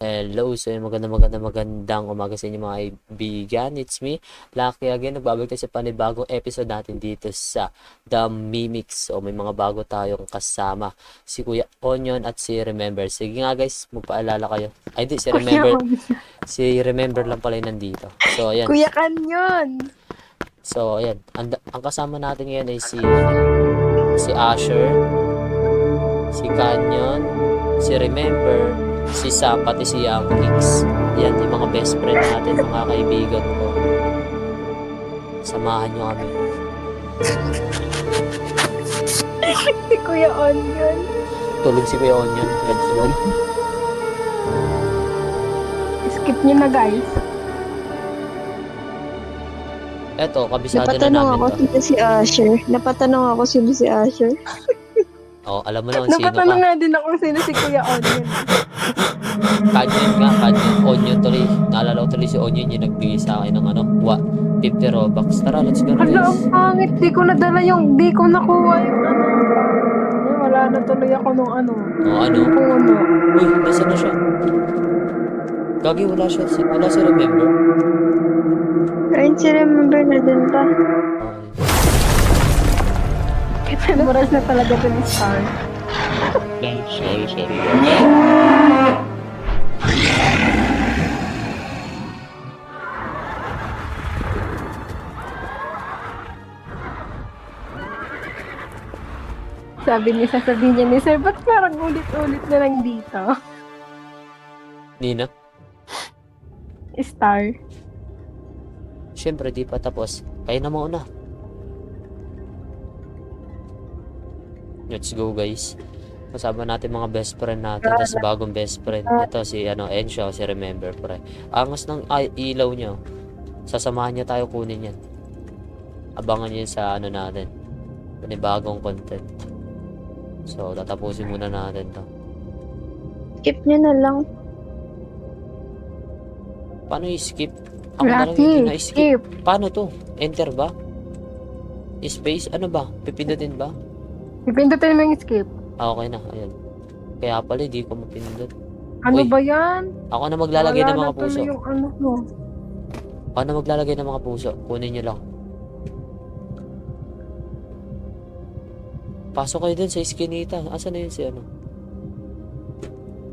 Hello, so magandang umaga sa inyo mga kaibigan. It's me, Lucky again. Nagbabalik tayo sa panibagong episode natin dito sa The Mimics. So may mga bago tayong kasama. Si Kuya Onion at si Remember. Sige nga guys, magpaalala kayo. Ay di, si Kuya Remember. On. Si Remember lang pala yung nandito. So ayan. Kuya Kanyon. So ayan. Ang kasama natin ngayon ay si Asher, si Canyon, si Remember, si Sam, pati si Young Kicks. Yan, yung mga best friend natin, mga kaibigan ko. Samahan nyo kami. Si Kuya Onion. Tulog si Kuya Onion. Let's go. Skip niyo na guys. Eto, kabisado na Napatanong namin ako to. sino si Asher. Napatanong ako sino si Asher. Oh, alam mo na kung sino ka. Napatanong nga din ako sino si Kuya Onion. Canyon nga, Canyon. Onion tuloy. Naalala ko tuloy si Onion yung nagbigay sa akin ng 50 Robux. Tara, let's go na Hala, guys. ang pangit. Di ko nadala yung, di ko nakuha yung wala na tuloy ako nung Oh, ano? puno. Uy, nasa na siya? Gagi, wala siya. Wala si Remember. Ayun si Remember na din pa. Okay. Memories na talaga ito ni Star. Sorry. Sasabihin niya ni Sir, ba't parang ulit-ulit na lang dito? Nina? Star. Siyempre, di pa tapos. Kayo na muna. Let's go, guys. Kasama natin mga best friend natin. Tapos bagong best friend. Ito si Enshaw, si Remember, pre. Angas ng ilaw niya. Sasamahan niya tayo kunin yan. Abangan niyo sa natin. Panibagong content. So, tatapusin muna natin to. Skip niyo na lang. Paano i-skip? Ako na lang Lucky, hindi na-skip. skip. Paano to? Enter ba? Space? Ano ba? Pipindutin ba? Ipindutin mo yung skip. Okay na. Ayan. Kaya pala, di ko mapindot. Ano Uy. ba yan? Ako na maglalagay ng mga Wala na tuloy puso. yung mo. Ako na maglalagay ng mga puso. Kunin nyo lang. Pasok kayo dun sa iskinita. Asan na yun si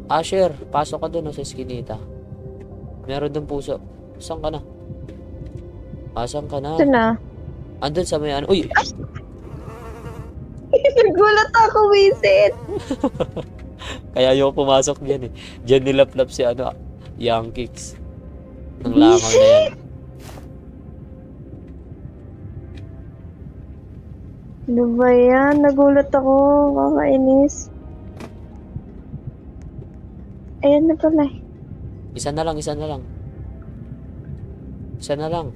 Asher, pasok ka dun sa iskinita. Meron dun puso. Saan ka na? Asan ka na? Ito na. Andun sa may Uy! Nagulat ako, Wisit. Kaya ayoko pumasok dyan eh. Diyan nilaplap si Young Kicks. Ng langaw na yan. Ano ba yan? Nagulat ako. Kakainis. Ayan na pala. Isa na lang. Isa na lang.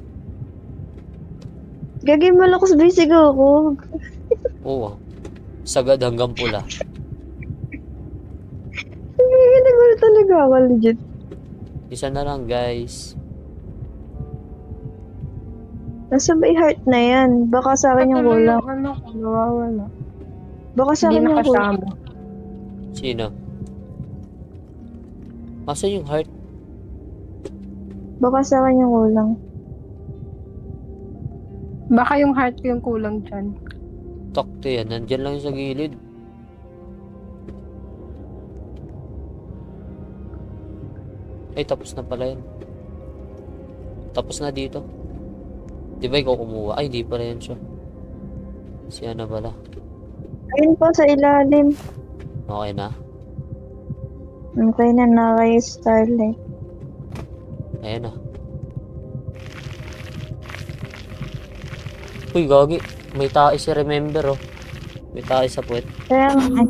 Gagi malakas basic ako. Oo. Sagad hanggang pula. Nagulat talaga ako, legit. Isa na lang, guys. Nasa may heart na yan. Baka sa akin yung kulang. Nawawala. Baka sa Hindi akin yung kulang. nakasama. Sino? Asan yung heart? Baka sa akin yung kulang. Baka yung heart ko yung kulang dyan. Takto yan. Nandyan lang yung sa gilid. Ay, tapos na pala yan. Tapos na dito. Di ba ikaw kumuha? Ay, di pala yan siya. Si pala. Ayun pa sa ilalim. Okay na. Okay na, naka-starlight. Ayan na. Uy, gagi. May tae si Remember, oh. May tae sa puwet. Kaya nga.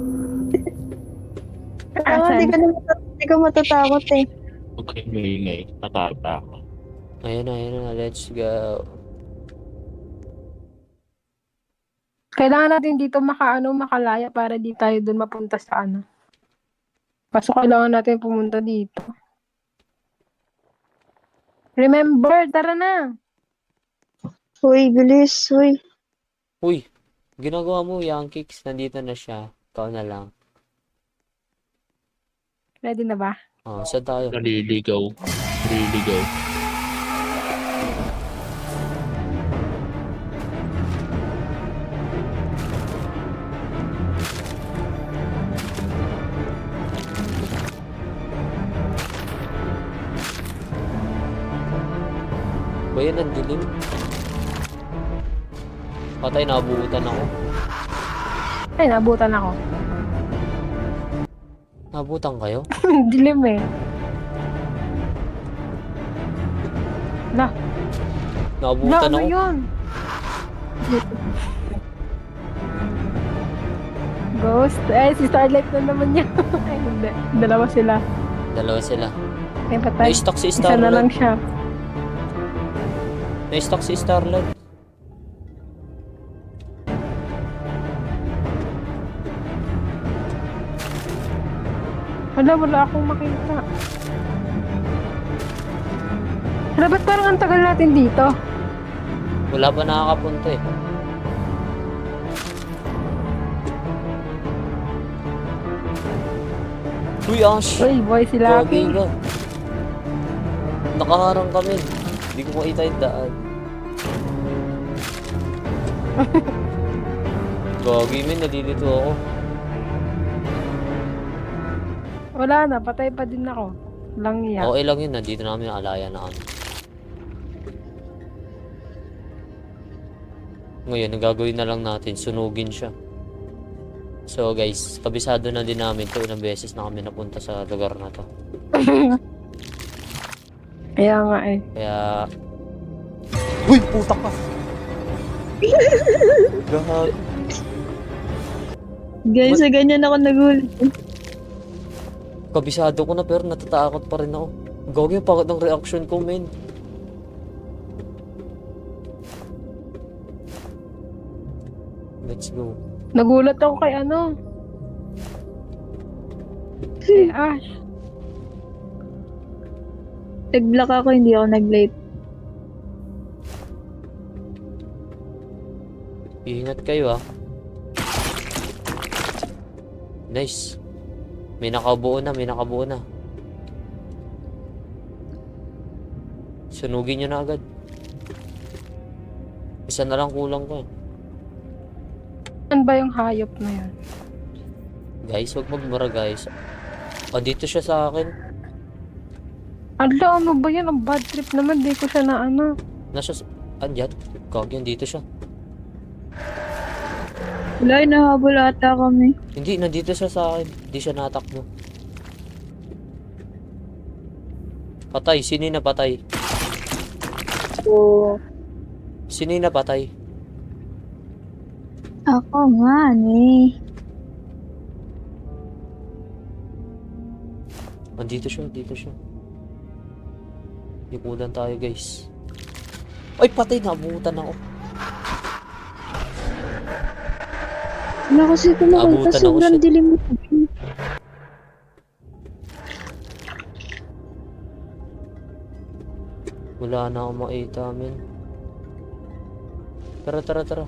Kaya nga, di ka matatakot eh. Huwag kayong maingay. Natata ako. Ayan na. Let's go. Kailangan natin dito makalaya para di tayo dun mapunta sa Pasok kailangan natin pumunta dito. Remember, tara na. Uy, bilis. Uy. Uy, ginagawa mo, Young Kicks. Nandito na siya. Ikaw na lang. Ready na ba? Ah, saan tayo? Naliligaw. Naliligaw. Ba yan, ang dilim. Patay, nabuutan ako. Ay, nabutan ako. Nabutan kayo? Dilim eh. La, Nabutan ano ako. yun? Ghost? Eh, si Starlight na naman yan. Ay, hindi. Dalawa sila. Dalawa sila. Ay, patay. Na-stock si Isa na lang Starlight. siya. Na-stock si Starlight. Wala akong makita. Hala, ba't parang ang tagal natin dito? Wala pa nakakapunta eh. Uy, Ash! Uy, boy, si Gagi Lucky. ka. Nakaharang kami. Hindi ko makita yung daan. Gagi, men. Nalilito ako. Wala na, patay pa din ako. Lang iya. Okay lang yun. Nandito namin yung alaya na kami. Ngayon, ang gagawin na lang natin, sunugin siya. So guys, kabisado na din namin to. Ilang beses na kami napunta sa lugar na to. Kaya nga eh. Kaya... Uy! Putak ka! Gahag. Guys, sa ganyan ako nagulat. Kabisado ko na pero natatakot pa rin ako. Gawin yung pagod ng reaction ko, men. Let's go. Nagulat ako kay ano. Kay Ash. Nag-block ako, hindi ako nag-late. Ingat kayo ah. Nice. May nakabuo na, may nakabuo na. Sunugin nyo na agad. Isa na lang kulang ko eh. Saan ba yung hayop na yan? Guys, wag magmura guys. Oh, dito siya sa akin. Ala, ano ba yan? Ang bad trip naman. Di ko siya na ano. Nasa... Andyan. Kagyan, dito siya. Wala, nahabol ata kami. Hindi, nandito siya sa akin. Hindi siya natakbo. Patay. Sino yung napatay? Oo. Sino yung napatay? Ako nga, eh. Andito siya, dito siya. Ikulan tayo guys. Ay, patay. Nabutan ako. Wala kasi ko makita, Abutan ako, sobrang shit. dilim. Wala na akong makita, men. Tara, tara, tara.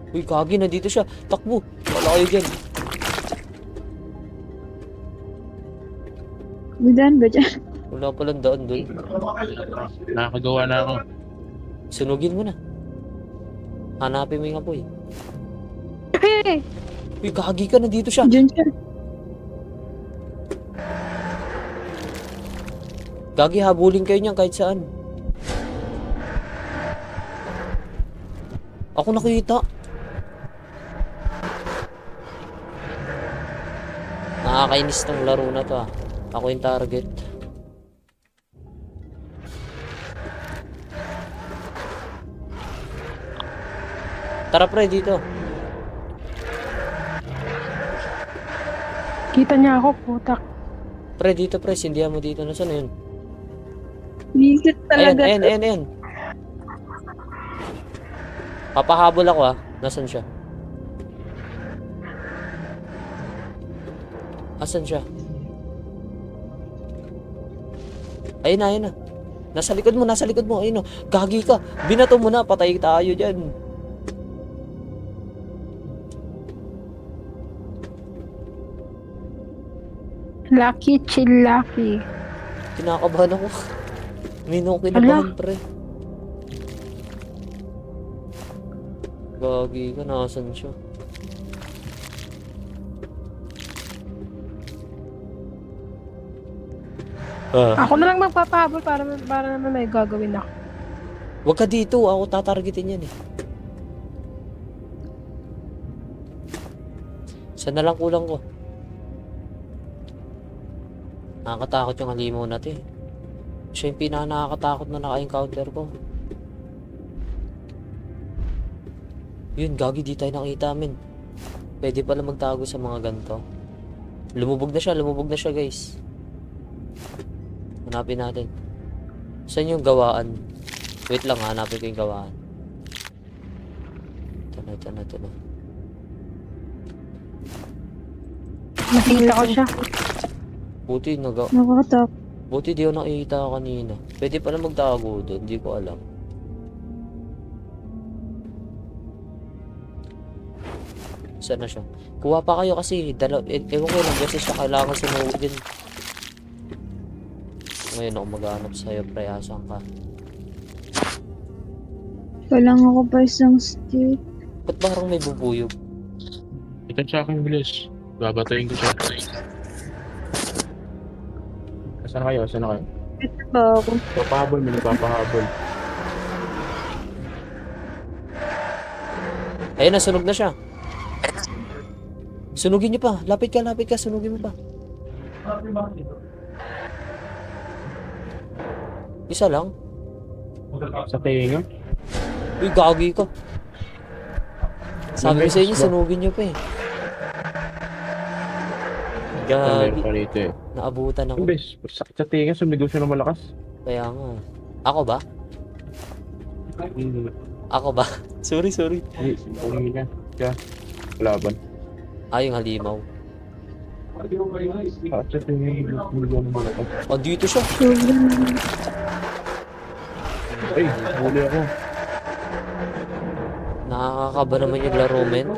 Uy, kagi, nandito siya. Takbo. Wala kayo dyan. Budan ba dyan? Wala palang daan dun. Nakakagawa na ako. Sunugin mo na. Hanapin mo yung apoy. Hey! Uy, kagi ka, nandito siya. Diyan siya. Gagi, habulin kayo niyan kahit saan. Ako nakita. Nakakainis tong laro na to ah. Ako yung target. Tara pre, dito. Kita niya ako, putak. Pre, dito pre, sindihan mo dito. Nasaan na yun? Visit Ayan, talaga. ayan, ayan, ayan. Papahabol ako ah. Nasaan siya? Asan siya? Ayun na, ayun na. Nasa likod mo, nasa likod mo. Ayun o. Gagi ka. Binato mo na. Patay tayo dyan. Lucky, chill lucky. Kinakabahan ako. Ninong kinabahan, pre. Gagi ka, nasan siya? Ako na lang magpapahabol para naman may gagawin ako. Huwag ka dito, ako tatargetin yan eh. Saan na lang kulang ko? Nakakatakot yung halimaw natin. Siya yung pinaka-nakakatakot na naka-encounter ko. Yun, gagi, di tayo nakita, men. Pwede pala magtago sa mga ganito. Lumubog na siya, guys. Hanapin natin. Saan yung gawaan? Wait lang, hanapin ko yung gawaan. Ito na. Nakita ko siya. Nakakatakot. Buti di ako nakikita kanina. Pwede pala magtago doon, hindi ko alam. Saan na siya? Kuha pa kayo kasi ewan ko lang beses siya kailangan sumuwi din. Ngayon ako maghanap sa'yo, pre, asan ka? Kailangan ko pa isang stick. Ba't parang may bubuyog? Ikan sa akin, bilis. Babatayin ko siya. Saan na kayo? Ito ba ako? Papahabol, may nagpapahabol. Ayun, nasunog na siya. Sunugin niyo pa. Lapit ka. Sunugin mo pa. Isa lang? Sa tenga? Uy, gagi ka. Sabi ko sa inyo, sunugin niyo pa eh. Meron Gagi. pa rito eh. Naabutan ako. Imbes, sakit sa tenga, sumigaw siya ng malakas. Kaya nga. Ako ba? Hindi. Ako ba? Sorry. Hindi niya. Kaya, laban. Yung halimaw. Sakit sa tenga, sumigaw ng malakas. Dito siya. Ay, huli ako. Nakakakaba naman yung laro, men.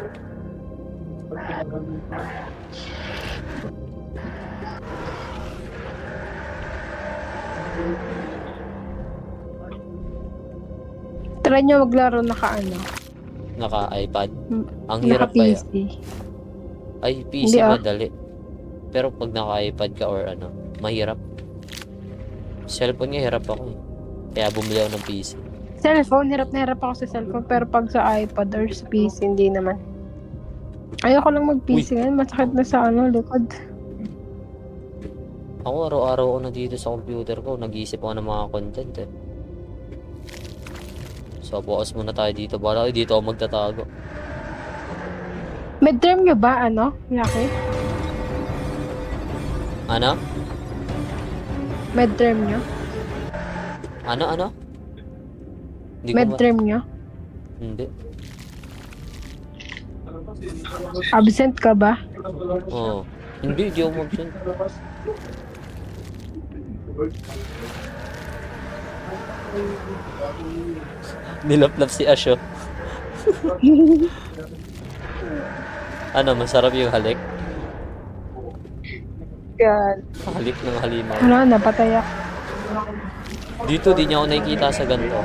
Try nyo maglaro Naka-iPad. Ang hirap pa naka-PC. Ay, PC Hindi, madali. Pero pag naka-iPad ka or mahirap. Cellphone nga hirap ako eh. Kaya bumili ako ng PC. Cellphone, hirap na hirap ako sa cellphone. Pero pag sa iPad or sa PC, hindi naman. Ayoko lang mag-PC ngayon. Masakit na sa likod. Ako araw-araw ako na dito sa computer ko. Nag-iisip ako ng mga content eh. So, focus muna tayo dito. Bala ko dito ako magtatago. Midterm nyo ba, Lucky? Ano? Midterm nyo? Ano? Hindi ko Midterm nyo? Hindi. Absent ka ba? Oo. Hindi ako mag-send. Nilaplap si Asho. Masarap yung halik? God. Halik ng halimaw. Napatay ako. Dito, di niya ako nakikita sa ganito.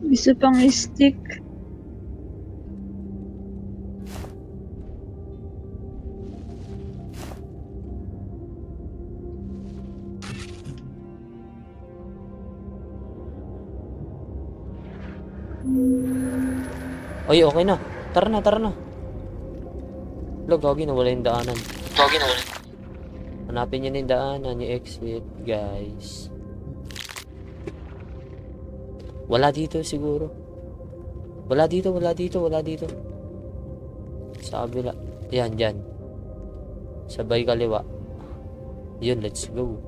Isa pang stick. Oy, okay na. Tara na. Gagi, nawala yung daanan. Hanapin niyo na yung daanan, yung exit, guys. Wala dito siguro. Wala dito. Sa kabila. Yan, dyan. Sabay kaliwa. Yun, let's go.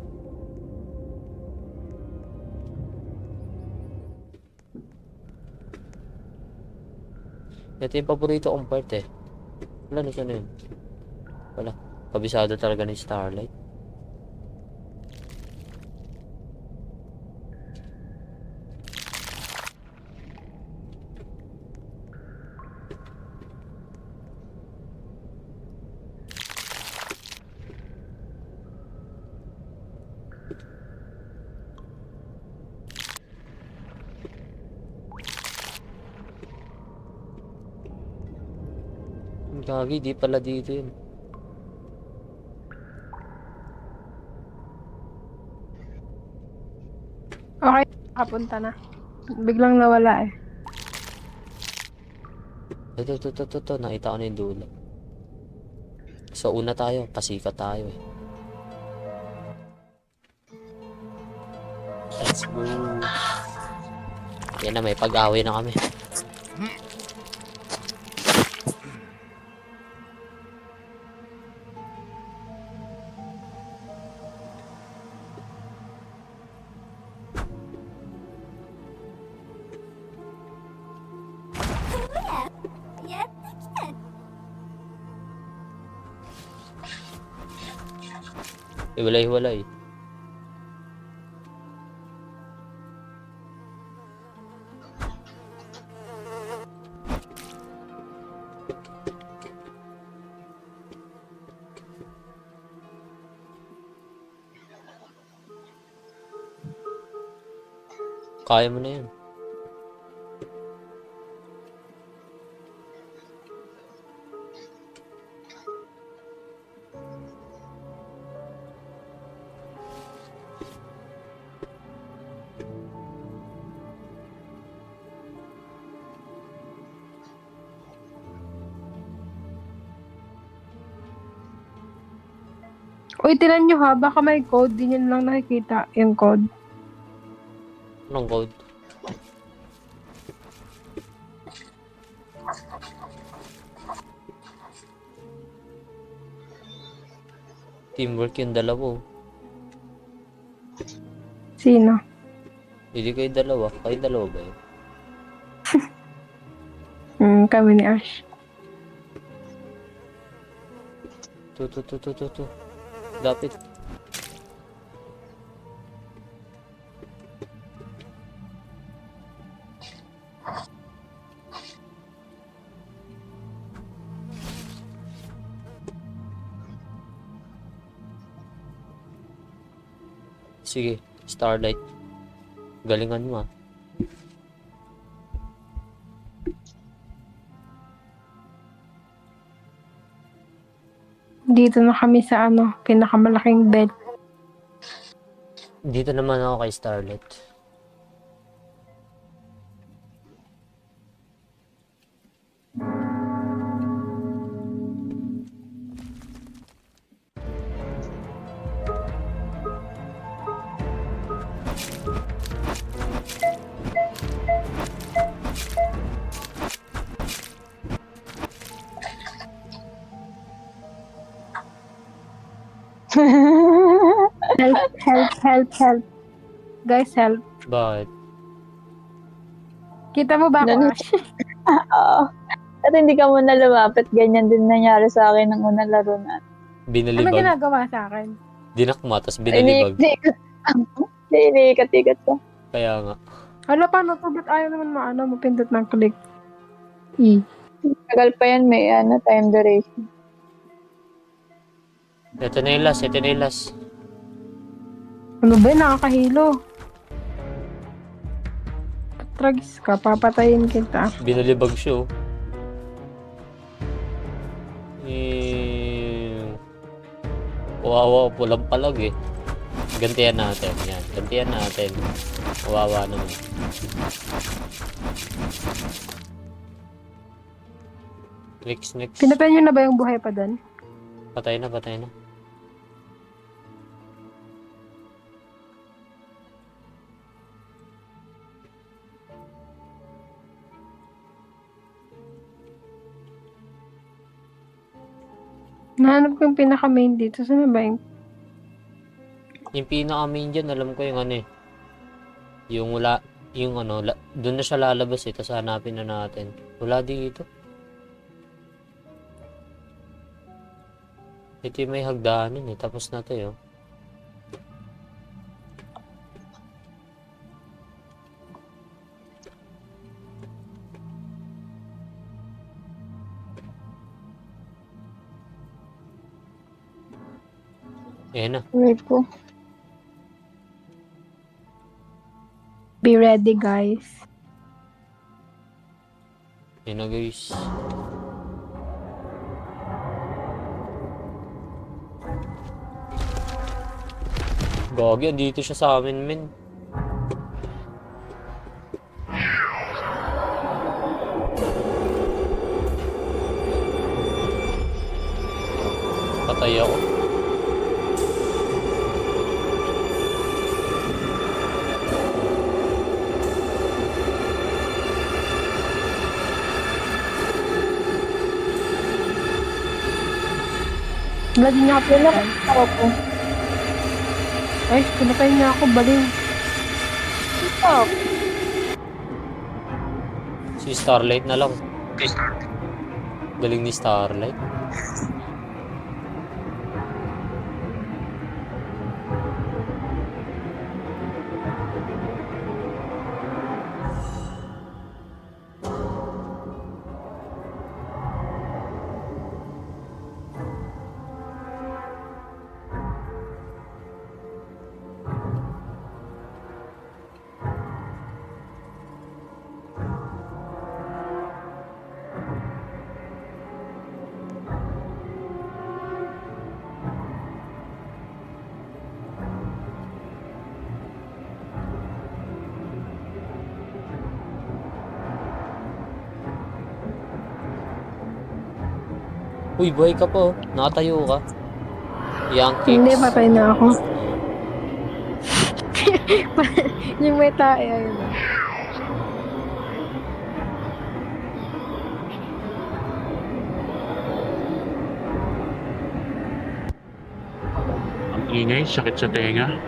Ito yung paborito kong part eh. Wala na yun. Wala. Kabisado talaga ni Starlight. Gagi, di pala dito yun. Okay, nakapunta na. Biglang nawala eh. Ito. Nakita ko na yung dulo. So, una tayo. Pasikat tayo eh. Let's go. Yan na, may pag-away na kami. Hiwalay-hiwalay. Kaya mo na yun. Uy, tinan nyo ha, baka may code. Di nyo lang nakikita yung code. Anong code? Teamwork yung dalawa. Sino? Hindi kayo dalawa. Kayo dalawa ba yun? Kami ni Ash. To. Lapit. Sige, Starlight. Galingan mo ah. Dito na kami sa pinakamalaking bed. Dito naman ako kay Starlight. Help. Guys, help. Bakit? Kita mo ba ako, Ganun. Ash? Oo. At hindi ka muna lumapit. Ganyan din nangyari sa akin ng unang laro na. Ano Binalibag. ginagawa sa akin? Dinakma, tas binalibag. Iniikat-ikat ka. Kaya nga. Hala, paano to? Ba't ayaw naman mapindot ng click? E. Tagal pa yan, may time duration. Ito na yung last. Ano ba yun? Nakakahilo. Tragis ka, papatayin kita. Binalibag siya oh. Kawawa, pulang palag eh. Gantihan natin. Yan. Gantihan natin. Kawawa naman. Next. Pinatay nyo na ba yung buhay pa doon? Patay na. Nahanap ko yung pinaka-main dito. Saan na ba yung... Yung pinaka-main dyan, alam ko yung ano eh. Doon na siya lalabas eh. Tapos hanapin na natin. Wala dito. Ito yung may hagdanan eh. Tapos na to yun. Ayan na. Wait ko. Be ready, guys. Ayan na guys. Gogi, andito siya sa amin, men. Patay ako. Wala din niya ako. Wala ako po. Ay, pinatay niya ako. Baling. Stop. Si Starlight na lang. Galing ni Starlight. Uy, buhay ka po. Nakatayo ka. Young kicks. Hindi, patay na ako. Yung may tae, ayun. Ang ingay, sakit sa tenga.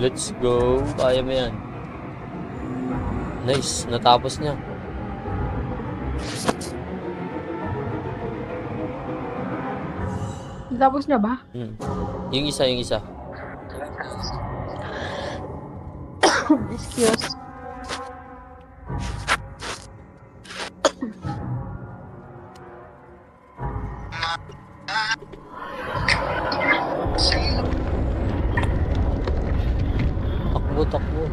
Let's go. Kaya mo yan. Nice. Natapos niya. Tapos na ba? Hmm. Yung isa. Excuse. Takbo.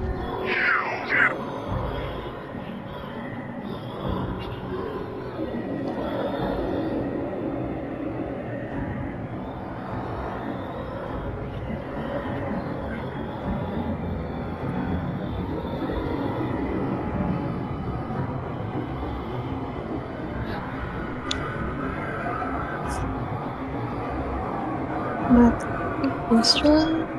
But it was wrong.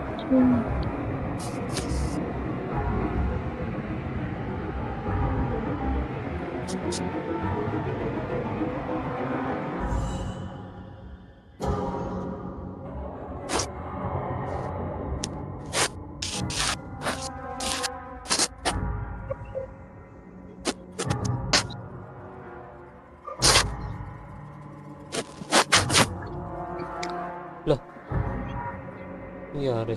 Nangyari.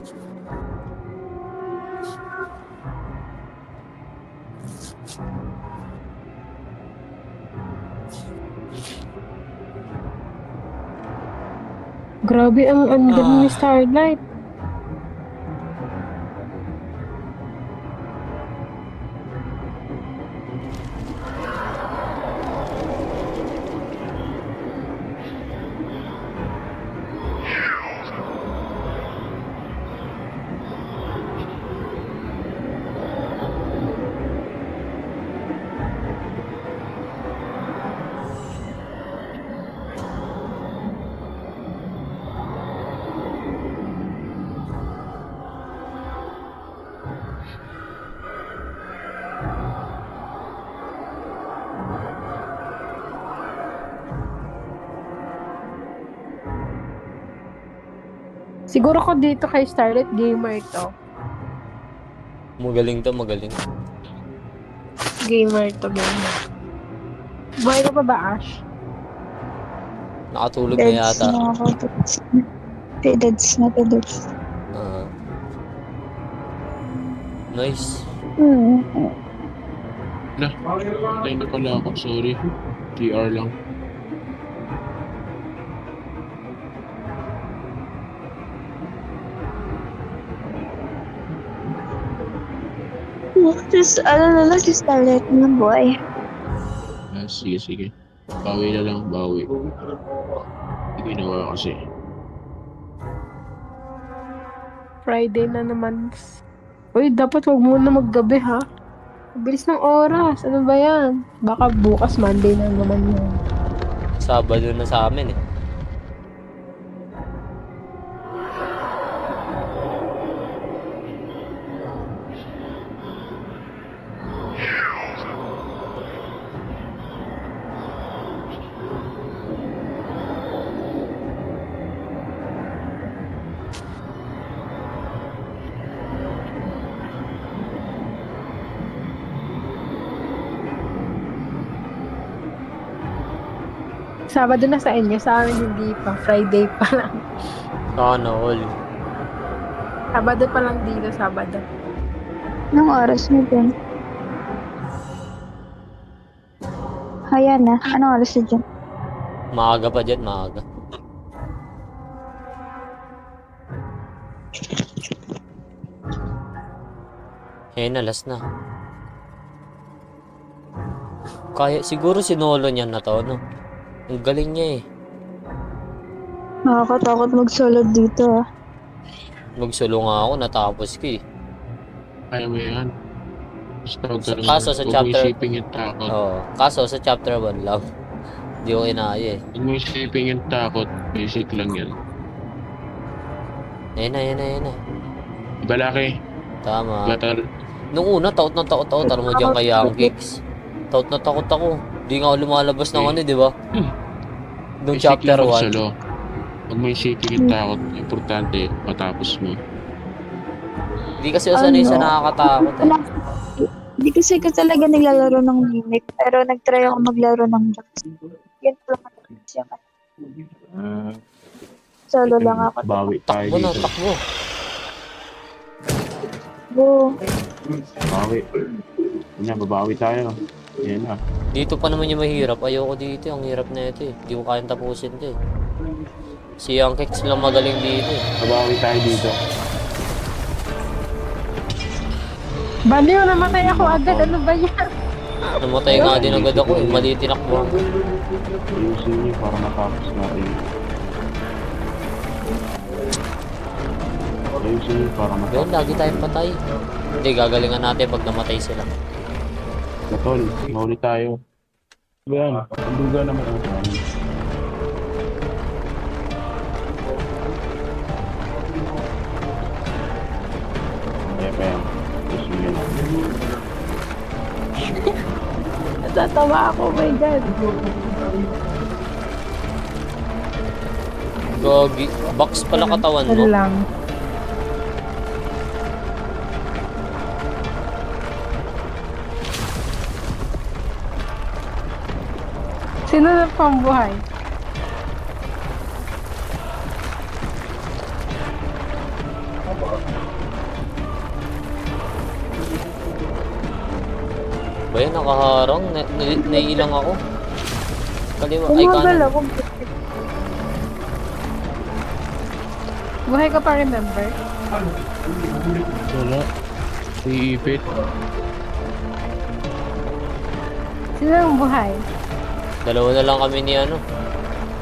Grabe ang galing ni Starlight. Siguro ko dito kay Starlet Gamer to. Magaling to, magaling. Gamer to, gamer. Buhay ka pa ba, Ash? Nakatulog na Deads yata. na ako. Deads na to, deads. Ah. Nice. Patay na pala ako. Sorry. TR lang. Just, ano na lang, si Starlet na boy. Sige, sige. Bawi na lang, bawi. Ginawa kasi. Friday na naman. Uy, dapat wag muna maggabi, ha? Bilis ng oras. Ano ba yan? Baka bukas Monday na naman yan. Sabado na sa amin eh. Sabado na sa inyo. Sa amin hindi pa. Friday pa lang. Sana all. Sabado pa lang dito. Sabado. Anong oras niyo dyan? Ayan na. Anong oras niyo dyan? Maaga pa dyan, maaga. Na, last na. Kaya, siguro sinolo niyan na to, no? Ang galing niya eh. Nakakatakot mag-solo dito ah. Magsulo nga ako, natapos ko eh. Kaya mo yan. Basta huwag ka naman. Kaso sa Huwag mo chapter- isipin yung takot. Oo. Kaso sa chapter 1 lang. Hindi ko kinaya eh. Huwag mo isipin yung takot. Basic lang yan. Ayun na. Diba laki? Tama. Batal. Nung una, taot na taot ako. Tara mo dyan kay Young Kicks. Taot na takot ako. Di nga ako lumalabas ng ano, di ba? Nung Basic chapter lang 1. magsalo. Huwag mo isipin yung takot. Importante, matapos mo. Di kasi ako sanay sa nakakatakot eh. Hindi kasi ko talaga naglalaro ng Mimic, pero nagtry ako maglaro ng Jax. Yan po lang siya. Solo lang ako. Bawi tayo Takbo na, dito. takbo. Bo, Bawi. Yan, babawi tayo. Yan na. Dito pa naman yung mahirap. Ayoko dito. Ang hirap na ito eh. Di ko kayang tapusin ito eh. Si Young Kicks lang magaling dito eh. Babawi tayo dito. Baliw, namatay ako agad. Ano ba yan? Namatay nga din agad ako eh. Mali tinakbo. Ayusin niyo para matapos natin. Ayusin niyo para Ganun, matapos. lagi tayong patay. Hindi, gagalingan natin pag namatay sila. Tol, mahuli tayo. Yan, panduga naman ang kami. Kaya pa yan. Ayusin niyo na. Natatawa ako. Oh my God. Gogi. Box pala katawan Ano mo. lang. Sino na pambuhay? Ba yan, nakaharang. Naiilang ako. Kaliwa. Ay, umagal kanan. ako. Buhay ka pa, remember? Wala. Iipit. Sino ang buhay? Dalawa na lang kami ni ano.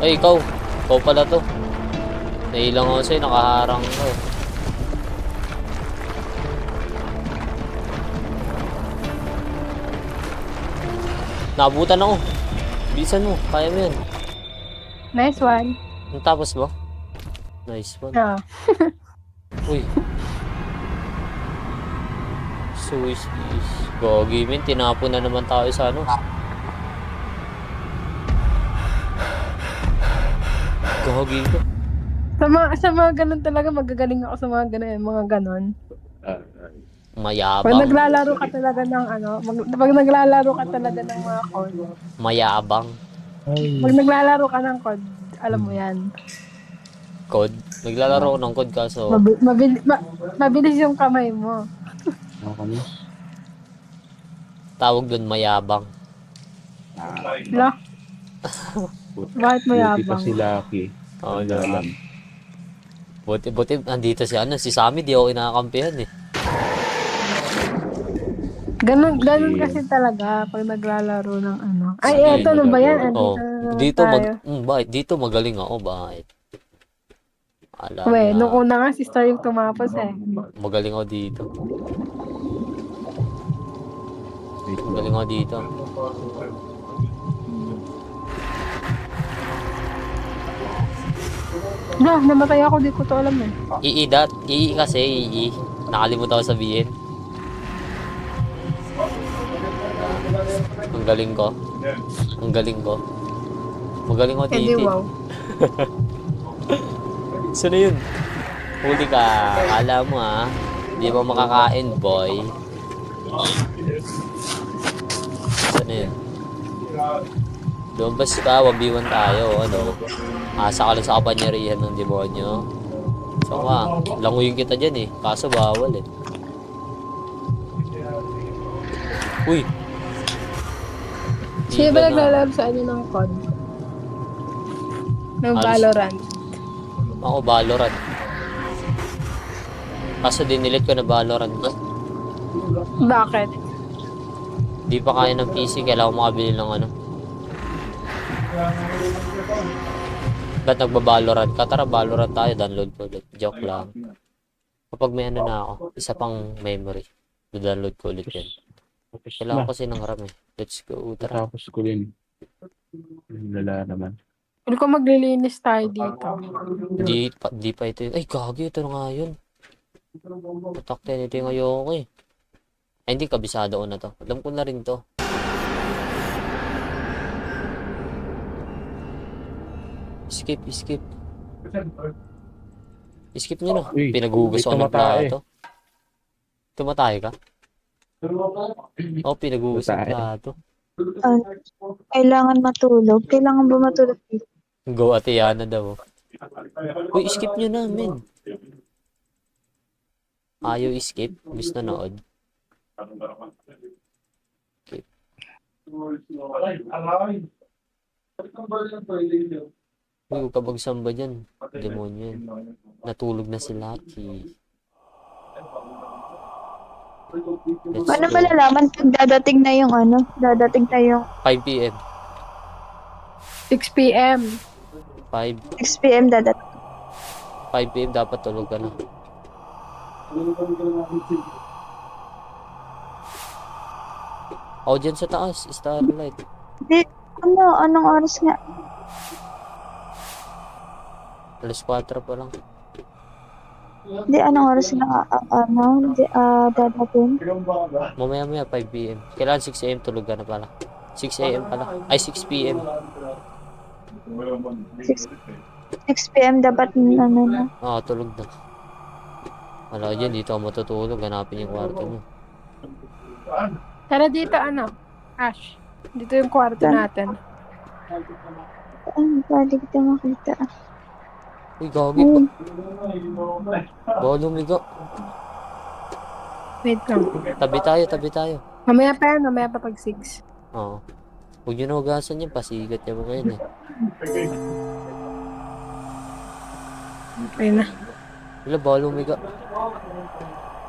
Ay, ikaw. Ikaw pala to. Naiilang ako sa'yo. Nakaharang ko. Naabutan ako. Bilisan mo. Kaya mo yan. Nice one. Natapos ba? Nice one. Ah. Uy. Swiss is. Gogi min. Tinapon na naman tayo sa ano. Gogi ko. Sa mga ganun talaga, magagaling ako sa mga ganun, mga ganun. Ah, Pag Mayabang. naglalaro ka talaga ng pag naglalaro ka talaga ng mga COD, Mayabang. pag naglalaro ka ng COD, alam mo yan. Code. Naglalaro ko ng code kaso Mabilis yung kamay mo. ano kami? tawag dun mayabang. La, bakit mo Buti pa yabang? si Lucky. Oo, Ang diba? alam. Buti andito si Sammy, di ako kinakampihan eh. Ganun kasi talaga pag naglalaro ng ano. Ay, Sige, eto na ba yan? magagawa. Oh, Andito na naman dito tayo. bakit dito magaling ako, bakit? Alam We, niya, nung una nga si Star yung tumapos eh. magaling ako dito. Wait Magaling ako dito. Namatay ako, di ko to alam eh. II kasi, II. Nakalimutan ko sabihin. Ang galing ko. Ang galing ko. Magaling ako Eh di dito. wow. Saan na yun? Huli ka. Akala mo ah. Di ba makakain, boy? Saan na yun? Lumabas ka, 1v1 tayo. Ano? Asa ka lang sa kapanyarihan ng demonyo. So ka, languyin kita dyan eh. Kaso bawal eh. Uy! Sino Iba ba na. naglalaro sa inyo ng COD? Ng Alis. Valorant. Ako, Valorant. Kaso dinilit ko na Valorant ko. Bakit? Di pa kaya ng PC, kailangan ko makabili ng ano. Ba't nagba-Valorant ka? Tara, Valorant tayo, download ko ulit. Joke lang. Kapag may ano na ako, isa pang memory, download ko ulit yan. Kailangan ko kasi ng RAM eh. Let's go, tara. Tapos ko din. Lala naman. Hindi ko maglilinis tayo dito. Di pa ito yun. Ay, gagi, ito na nga yun. Pataktin, ito yung ayoko eh. Ay, hindi, kabisado ko na to. Alam ko na rin to. Skip. Skip nyo na. Uy, Pinagugas may ako ng tumatay. plato. Tumatay ka? Oo, pinagugas ng Tumatay. plato. Kailangan matulog. Kailangan ba matulog dito? Go Ate Yana daw. Uy, skip nyo na, men. Ayaw skip. Miss na nood. Skip. Uy, huwag ka magsamba dyan. Demonyo yan. Natulog na si Lucky. Let's Paano go. malalaman pag dadating na yung 5 p.m. 6 p.m. 5 6 p.m. dadating? 5 p.m. dapat tulog ka na. Ako dyan sa taas, Starlight. Di, anong oras nga? Alas 4 pa lang. Di, anong oras nga, dadating? Mamaya 5 p.m. Kailangan 6 a.m. tulog ka na pala. 6 a.m. pala. Ay, 6 p.m. 6 p.m. dapat na. Ah, tulog na. Wala dyan, dito ako matutulog. Hanapin yung kwarto mo. Tara dito, Ash. Dito yung kwarto natin. Pwede kita makita. Uy, gagi. Bawal humiga. Wait lang. Tabi tayo. Mamaya pa pag 6. Oo. Huwag nyo na hugasan yan. Pasigat niya mo ngayon eh. Ayun na. Wala, bawal humiga.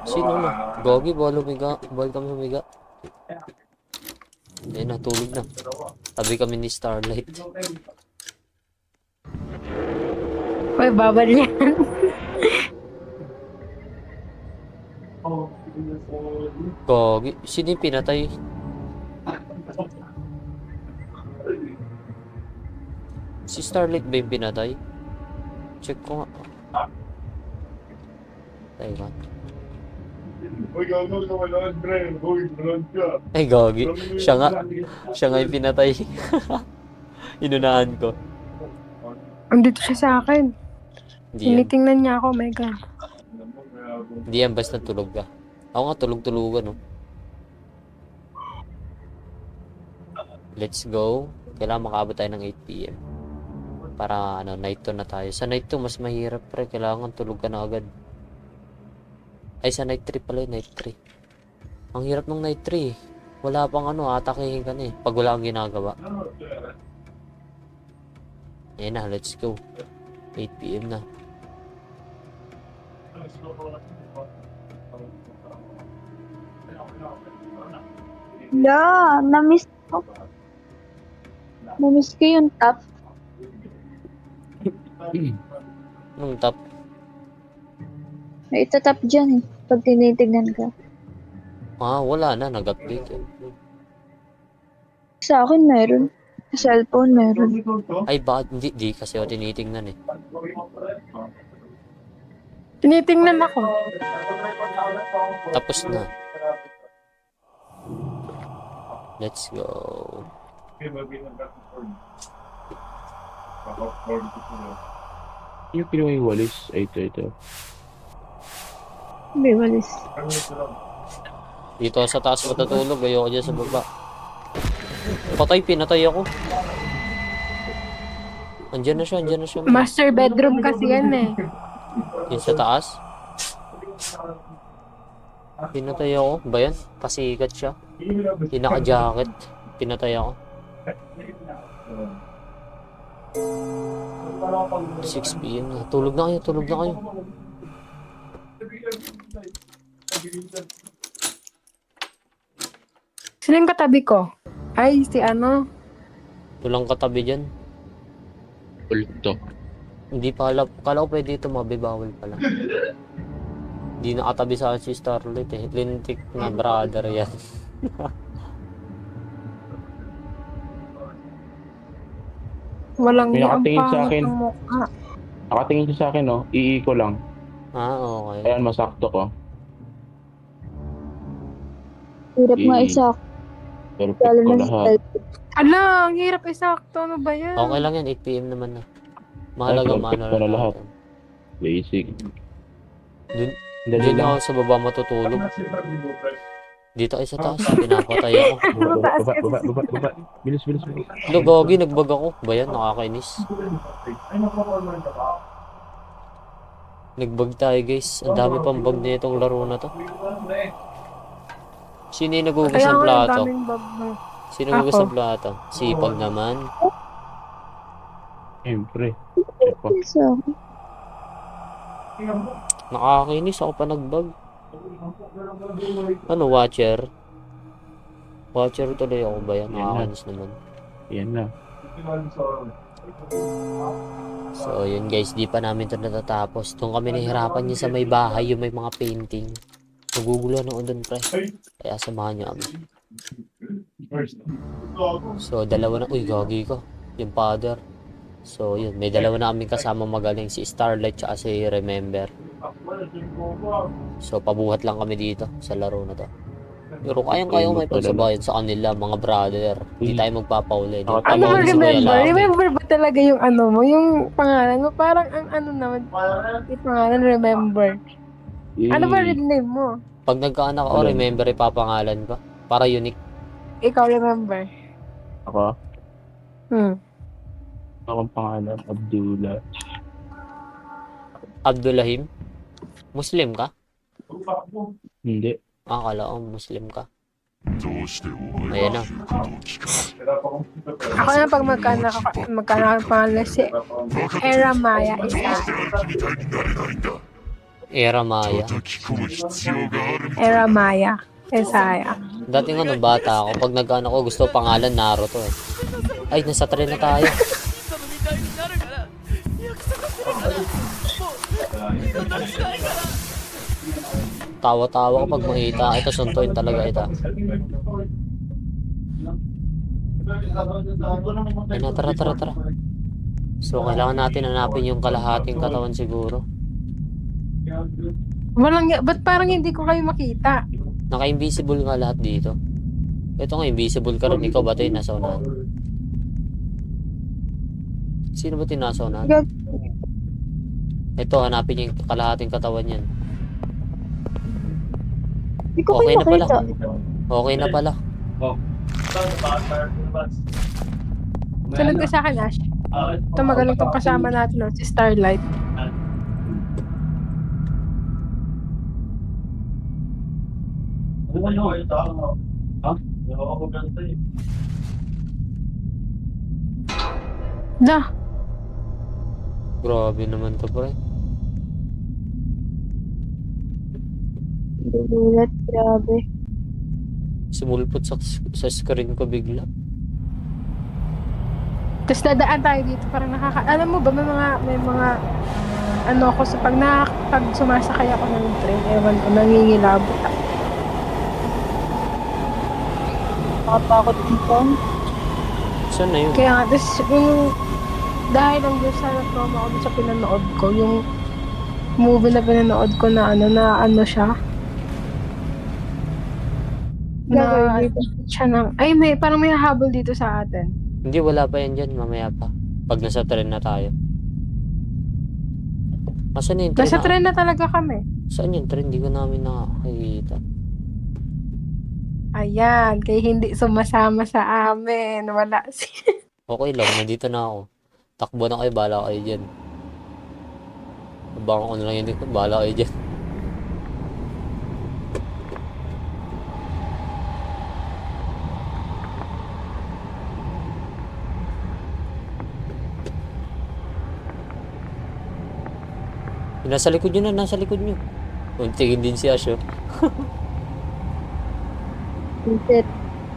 Sino na? Gagi, bawal humiga. Bawal kami humiga. Ayun na, tulog na. Tabi kami ni Starlight. Uy, babal yan. Gagi, sino yung pinatay? Si Starlight ba yung pinatay? Check ko nga. Tayo ka. Ay, gagi. Siya nga yung pinatay. Inunahan ko. Andito siya sa akin. Hindi yan. Tinitingnan niya ako, my God. Hindi yan, basta tulog ka. Ako nga, tulog-tulugan, no? Let's go. Kailangan makaabot tayo ng 8 p.m. Para, night 2 na tayo. Sa night 2, mas mahirap, pre. Kailangan tulog ka na agad. Ay, sa night 3 pala, night 3. Ang hirap ng night 3, wala pang atakihin ka na eh. Pag wala kang ginagawa. Ayan na, let's go. 8 p.m. na. Yeah, na-miss ko. Na-miss ko yung top. Anong top? May itatap dyan eh. Pag tinitignan ka. Wala na, nag-update eh. Sa akin meron. Sa cellphone meron. Ay, bakit hindi kasi ako tinitingnan eh. Tinitingnan ako. Tapos na. Let's go. Yung kinuha yung walis. Ay, ito. May walis. Dito sa taas matutulog, ayoko dyan sa baba. Pinatay ako. Andiyan na siya. Master bedroom kasi yan eh. Yung sa taas. Pinatay ako. Ba yan? Pasikat siya. Yung naka-jacket. Pinatay ako. 6 p.m. na. Tulog na kayo. Sino yung katabi ko? Ay, si ano? Walang katabi dyan. Ulit to. Hindi pa alam. Kala ko pwede tumabi. Bawal pala. Hindi nakatabi sa akin si Starlight eh. Lintik na brother yan. Walang May ang nakatingin sa pangit akin. ng mukha. Nakatingin siya sa akin, no? Iiko lang. Okay. Ayan, masakto ko. Hirap nga Eh, isa. Perfect Lalo ko na sa lahat. cellphone. Ala, ang hirap isakto. Ano ba yan? Okay lang yan. 8 p.m. naman na. Mahalaga Ay, perfect maano ko na lang lahat. natin. Basic. Dun, Dali dun lang. ako sa baba matutulog. Dito ay sa taas. Pinapatay ako. Baba. Bilis. Lo, gagi. Nagbag ako. Ba yan? Nakakainis. Nagbag tayo guys. Ang dami pang bag na itong laro na to. Sino yung nagugas Kaya ng nga, ang plato? daming bag na. Sino nagugas Ako. ng plato? Sipag naman. Siyempre. Isa. Nakakainis. Ako pa nagbag. Ano, watcher? Watcher tuloy ako ba yan? Nakakainis naman. Yan na. So, yun guys, di pa namin ito natatapos. Doon kami nahihirapan niya sa may bahay, yung may mga painting. Naguguluhan ako doon, pre. Kaya samahan niyo kami. So, dalawa na, uy, gagi ka. Yung father. So, yun, may dalawa na kami kasama magaling, si Starlight tsaka si Remember. So, pabuhat lang kami dito sa laro na to. Pero kayang-kaya may pagsabayan sa kanila, mga brother. Hindi tayo magpapauli. Ano ba Papauli si Kuya remember? Laki. Remember ba talaga yung ano mo? Yung pangalan mo? Parang ang ano naman. Yung pangalan, remember. Ano ba rin name mo? Pag nagkaanak ako, Alin? Remember, ipapangalan ko. Para unique. Ikaw remember. Ako? Akong pangalan, Abdullah. Abdullahim? Muslim ka? Hindi. Akala ko Muslim ka. Ayan na. Ako na pag magkaanak ang pangalan si Era Maya isa. Era Maya. Era Maya. Esaya. Dati nga nung bata ako, pag nagkaanak ko, gusto ko pangalan Naruto eh. Ay, nasa train na tayo. Tawa-tawa ko pag makita. Ito, suntuin talaga ito. Ay na, tara. So, kailangan natin hanapin yung kalahating katawan siguro. Ba't parang hindi ko kayo makita? Naka-invisible nga lahat dito. Ito nga, invisible ka rin. Ikaw ba ito yung nasa unahan? Sino ba ito yung nasa unahan? Ito, hanapin niyo yung kalahating katawan yan. Hindi ko Okay na pala. nakita. Okay na pala. Sunod ka sa akin, Ash. Ito magaling tong kasama natin, no? Si Starlight. Da, Grabe naman to, pre. Gulat, grabe. Sumulpot sa screen ko bigla. tapos dadaan tayo dito. Parang alam mo ba, may mga, ano ako, pag sumasakay ako ng train, ewan ko, nangingilabot ako. Nakatakot dito. Saan na yun? Kaya nga, tapos dahil lang doon sa na-trauma ako dun sa pinanood ko, yung movie na pinanood ko na ano siya. Na, siya ng, parang may habol dito sa atin. Hindi, wala pa yan dyan. Mamaya pa. Pag nasa tren na tayo. Asan na yung tren? Nasa train na talaga kami. Saan yung tren? Hindi ko namin nakakita. Ayan, kaya hindi sumasama sa amin. Wala si... Okay lang, nandito na ako. Takbo na kayo, bahala kayo dyan. Abangan ko na lang yun dito, bahala kayo dyan. Nasa likod nyo na, nasa likod nyo. Untingin din si Ash, oh. Visit.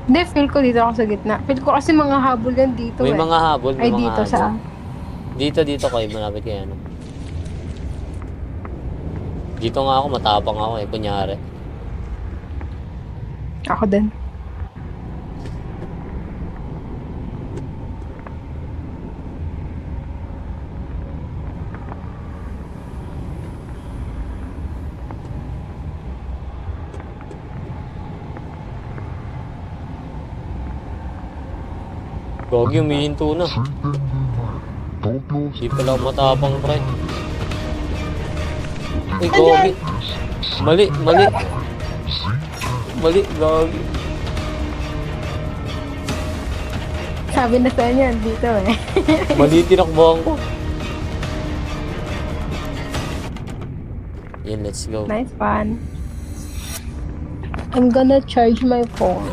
Hindi, feel ko dito ako sa gitna. Feel ko kasi mga habol yan dito May eh. mga habol, may Ay, mga dito sa... Dito kayo, malapit kayo, ano. Dito nga ako, matapang ako eh, kunyari. Ako din. Gogi, umihinto na. Di pala ako matapang, pre. Uy, Gogi. Mali. Mali, Gogi. Sabi na sa inyo, dito eh. Mali tinakbuhan ko. Yan, let's go. Nice fun. I'm gonna charge my phone.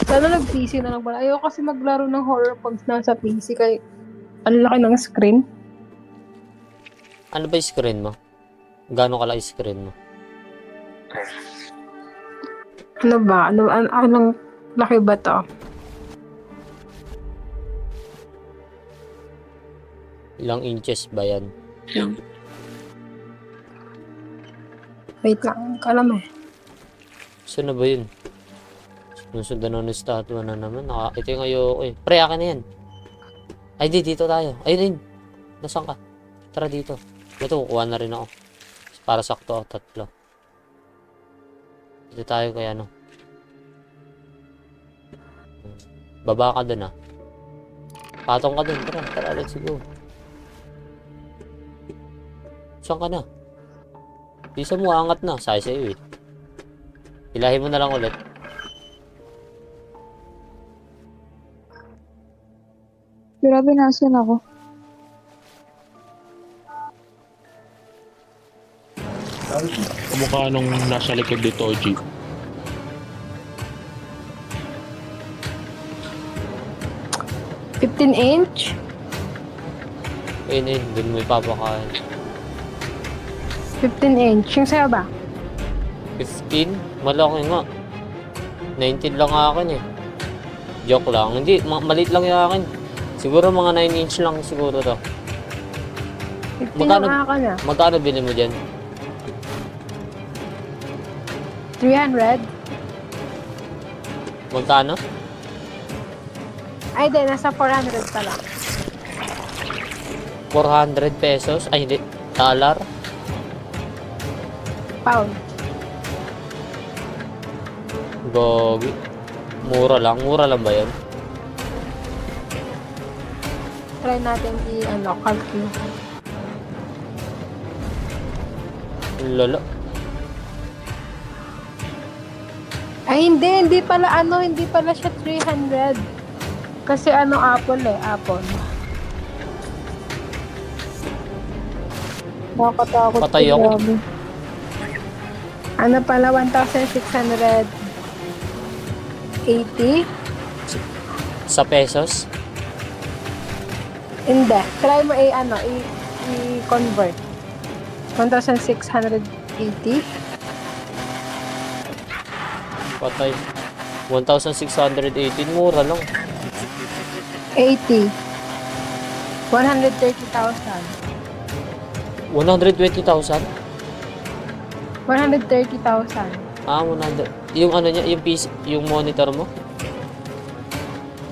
Sana nag-PC na lang pala. Ayoko kasi maglaro ng horror pag nasa PC kay ang laki ng screen. Ano ba yung screen mo? Gano'ng kalaki yung screen mo? Ano ba? Anong laki ba to? Ilang inches ba yan? Wait lang, kalam eh. Saan na ba yun? Susundan na ng statue na naman. Ito yung ayoko eh. Pre, akin na yan. Ay, dito tayo. Ayun. Nasaan ka? Tara dito. Ito, kukuha na rin ako. Para sakto ako, 3. Dito tayo kaya ano. Baba ka dun ah. Patong ka dun. Tara, let's go. Saan ka na? Bisa mo, angat na. Sayo sa'yo eh. Ilahin mo na lang ulit. Grabe, nasan ako? Kumukha nung nasa likod ni Toji. $15". Ayun, dun mo ipapakain. 15". Yung sa'yo ba? 15? Malaki nga. 19 lang akin eh. Joke lang. Hindi, maliit lang yung akin. Siguro mga 9 inch lang siguro to. 15 Magkano- ang akin ah. Magkano bilhin mo dyan? 300? Magkano? Ay, di. Nasa 400 pa lang. 400 pesos? Ay, hindi. Dollar? Pound. Gogi. Mura lang ba yan? try natin calculate. Lolo. Ay, hindi pala siya 300. Kasi Apple Apple. Nakakatakot. Patay ako. grabe. Pala, 1,680? Sa pesos? Hindi. Try mo i-convert. 1,680? Patay. 1,618. Mura lang. 80. 130,000. 120,000? 130,000. Ah, 100. Yung niya, yung PC, yung monitor mo?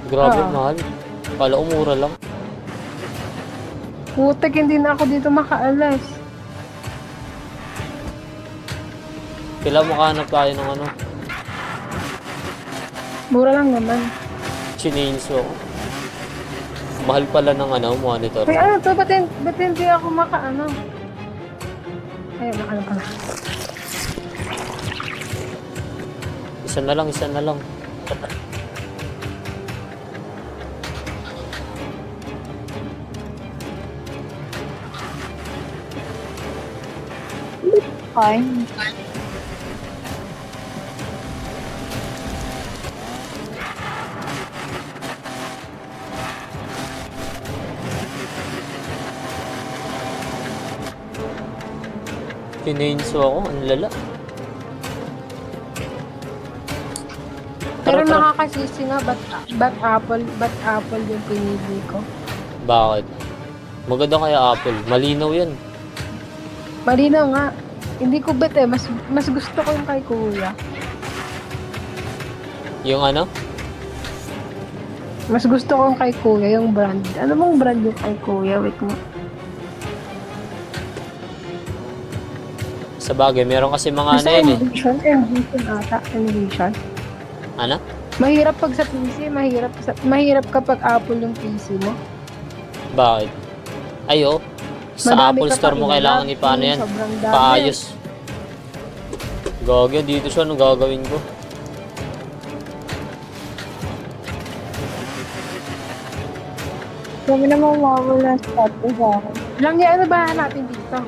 Grabe, Oo. mahal. Kala ko mura lang. Putek, hindi na ako dito makaalas. Kailangan makahanap tayo ng Mura lang naman. chinenso. Mahal pala ng monitor. Ay, to? Ba't hindi ako Ayun, pala. Isa na lang, isa na lang. Fine. Chinenso ako, ang lala. Pero Tara, tara. nakakasisi nga, ba't Apple yung pinili ko? Bakit? Maganda kaya Apple. Malinaw yan. Malinaw nga. Hindi ko bet mas gusto ko yung kay kuya. Yung Mas gusto ko yung kay kuya, yung brand. Ano bang brand yung kay kuya? Wait mo. sa bagay, meron kasi mga Basta Envision ata. Envision. Ano? Mahirap pag sa PC, mahirap kapag Apple yung PC mo. Bakit? Ayo. Sa Madami Apple ka Store pa mo kailangan ilalagay, ipaano yan? sobrang dami. Paayos. Gagawin dito siya, anong gagawin ko? Kami naman mawawala sa tato sa akin. Lang yan, ano ba hanapin dito?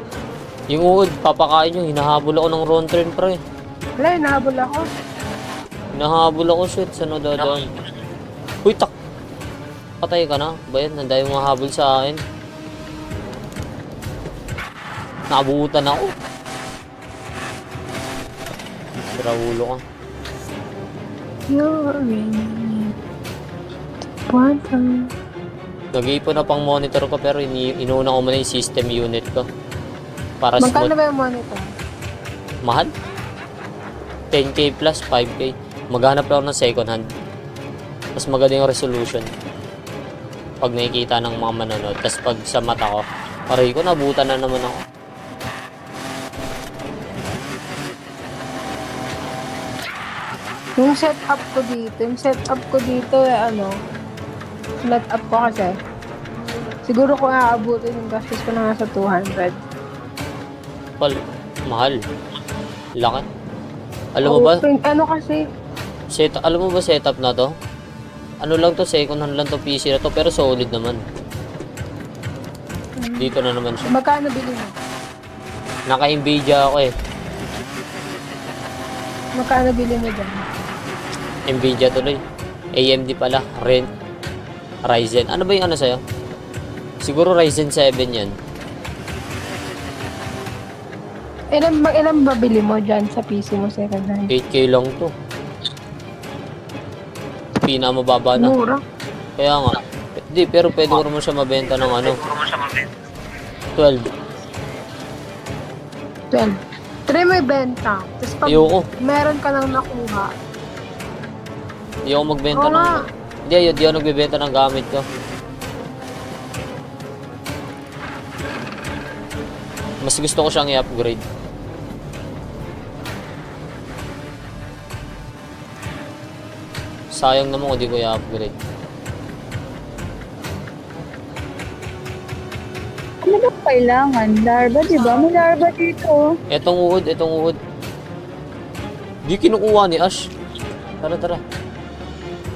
Yung uod, papakain nyo, hinahabol ako ng Ron Train, pre. Wala, hinahabol ako. Hinahabol ako, shit, saan na dadaan? Uy, tak! Patay ka na. Ba yan, nanday yung mahabol sa akin. Naabutan ako. Sira ulo ka. You're in one time. Nag-iipon na pang monitor ko pero inuuna ko muna yung system unit ko. Para Magkano smooth. ba yung monitor? Mahal? 10k plus 5k. Maghanap lang ng second hand. Mas maganda yung resolution. Pag nakikita ng mga manonood. Tapos pag sa mata ko, paray ko, nabutan na naman ako. Yung setup ko dito setup ko kasi. Siguro kung aabutin yung gastos ko na nasa 200. Pal, mahal. Laki. Alam mo ba, Ano kasi, alam mo ba setup na to? Ano lang to, second hand lang to PC na to, pero solid naman. Dito na naman siya. magkano bili mo? Naka-Nvidia ako eh. Magkano bili mo dyan? Nvidia tuloy. AMD pala. Ryzen. Ano ba yung sa'yo? Siguro Ryzen 7 yan. Ilan ba bili mo dyan sa PC mo second hand? 8k lang to. Pinakamababa na. Mura. Kaya nga. Hindi, pero pwede ko naman siya mabenta ng 12. 12. Try mo ibenta. Tapos pag Ayoko. meron ka nang nakuha, Hindi ako magbenta Oo ng... nga. Hindi ako nagbebenta ng gamit ko. Mas gusto ko siyang i-upgrade. Sayang naman kung di ko i-upgrade. ba kailangan? Larva, di ba? May larva dito. Etong uod, etong uod. Di kinukuha ni Ash. Tara, tara.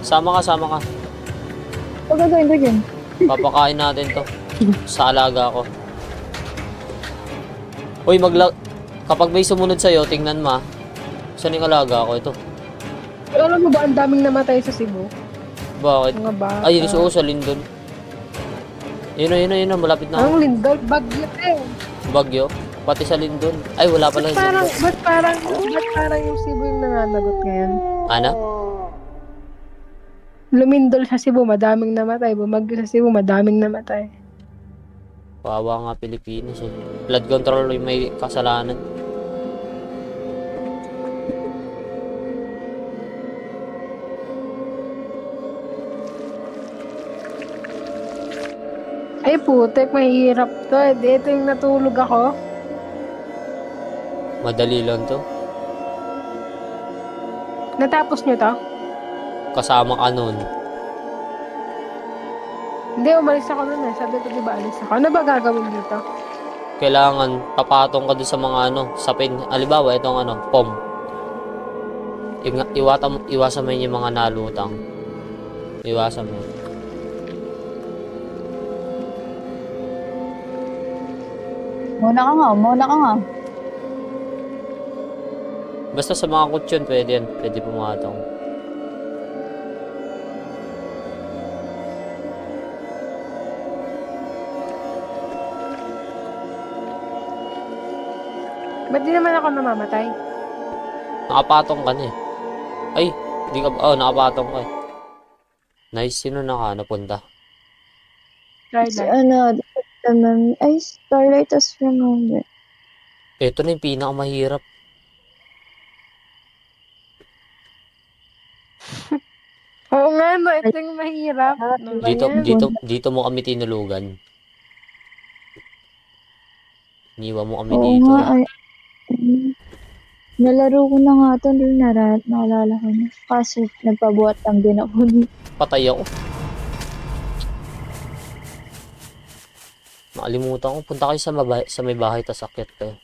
Sama ka. Pag gagawin ko dyan. Papakain natin to. Sa alaga ko. Uy, kapag may sumunod sa'yo, tingnan mo. Saan yung alaga ko? Ito. Alam mo ba, ang daming namatay sa Cebu? Bakit? Mga bata. Ay, so sa Lindon. Yun na, malapit na ako. Anong lindol? Bagyo eh. Bagyo. Pati sa Lindon. Ay, wala pala yung Lindon. Ba't parang yung Cebu yung nananagot ngayon? Ano? Lumindol sa Cebu, madaming namatay. Bumagyo sa Cebu, madaming namatay. Kawawa nga Pilipinas eh. Blood control yung may kasalanan. Ay putek, mahirap to. Ito yung natulog ako. Madali lang to. Natapos nyo to? Kasama ka nun. Hindi, umalis ako nun eh. Sabi ko, di ba, alis ako. Ano ba gagawin dito? Kailangan papatong ka dun sa mga sapin. Alibawa, itong pom. Iwasan mo yun yung mga nalutang. Iwasan mo. Muna ka nga. Basta sa mga kutsyon, pwede yan. Pwede pumatong. Ba't di naman ako namamatay? Nakapatong ka na eh. Ay, di ka nakapatong ka eh. Nice, sino napunta? Si Starlight. ay, Starlight as remember. Ito na yung pinakamahirap. Oo nga, no. Ito yung mahirap. Ano ba yan? Dito mo kami tinulugan. Iniwan mo kami Oo dito. nga, ay. Nalaro ko na nga ito, hindi naalala ko na. Kaso, nagpabuhat lang din ako. Patay ako. Nakalimutan ko. Punta kayo sa may bahay, tas akyat kayo.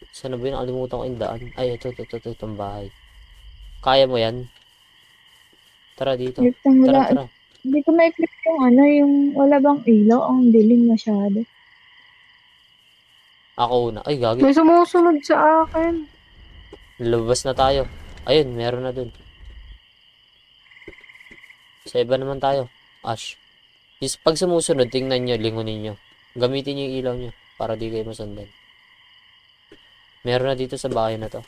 Saan na ba yun? Nakalimutan ko yung daan. Ay, ito, itong bahay. Kaya mo yan? Tara dito. Tara. Hindi ko ma-click yung wala bang ilaw, ang dilim masyado. Ako una. Ay, gagi. May sumusunod sa akin. Labas na tayo. Ayun, meron na dun. Sa iba naman tayo. Ash. Pag sumusunod, tingnan nyo, lingunin nyo. Gamitin nyo yung ilaw nyo para di kayo masundan. Meron na dito sa bahay na to.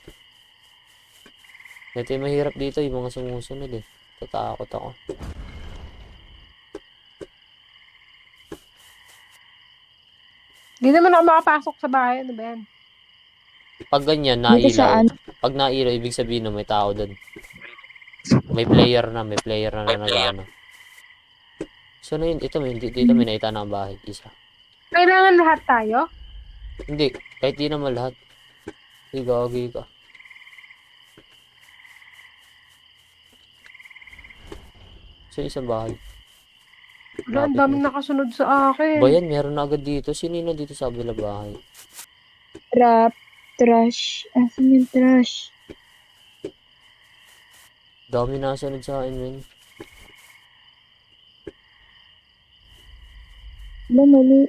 Ito yung mahirap dito, yung mga sumusunod eh. Tatakot ako. Di naman ako makapasok sa bahay. Ano ba yan? Pag ganyan, Dito nailaw. saan? Pag nailaw, ibig sabihin na may tao dun. May player na nag-ano. So na yun, dito may nakita na ang bahay. Isa. Kailangan lahat tayo? Hindi, kahit di naman lahat. Ay, gagi ka. So isang bahay. Wala, ang daming nakasunod sa akin. Bayan, meron na agad dito. Sino na dito sa kabila bahay? Trash. Asan yung trash? Dami nasunod sa akin, men. Mali.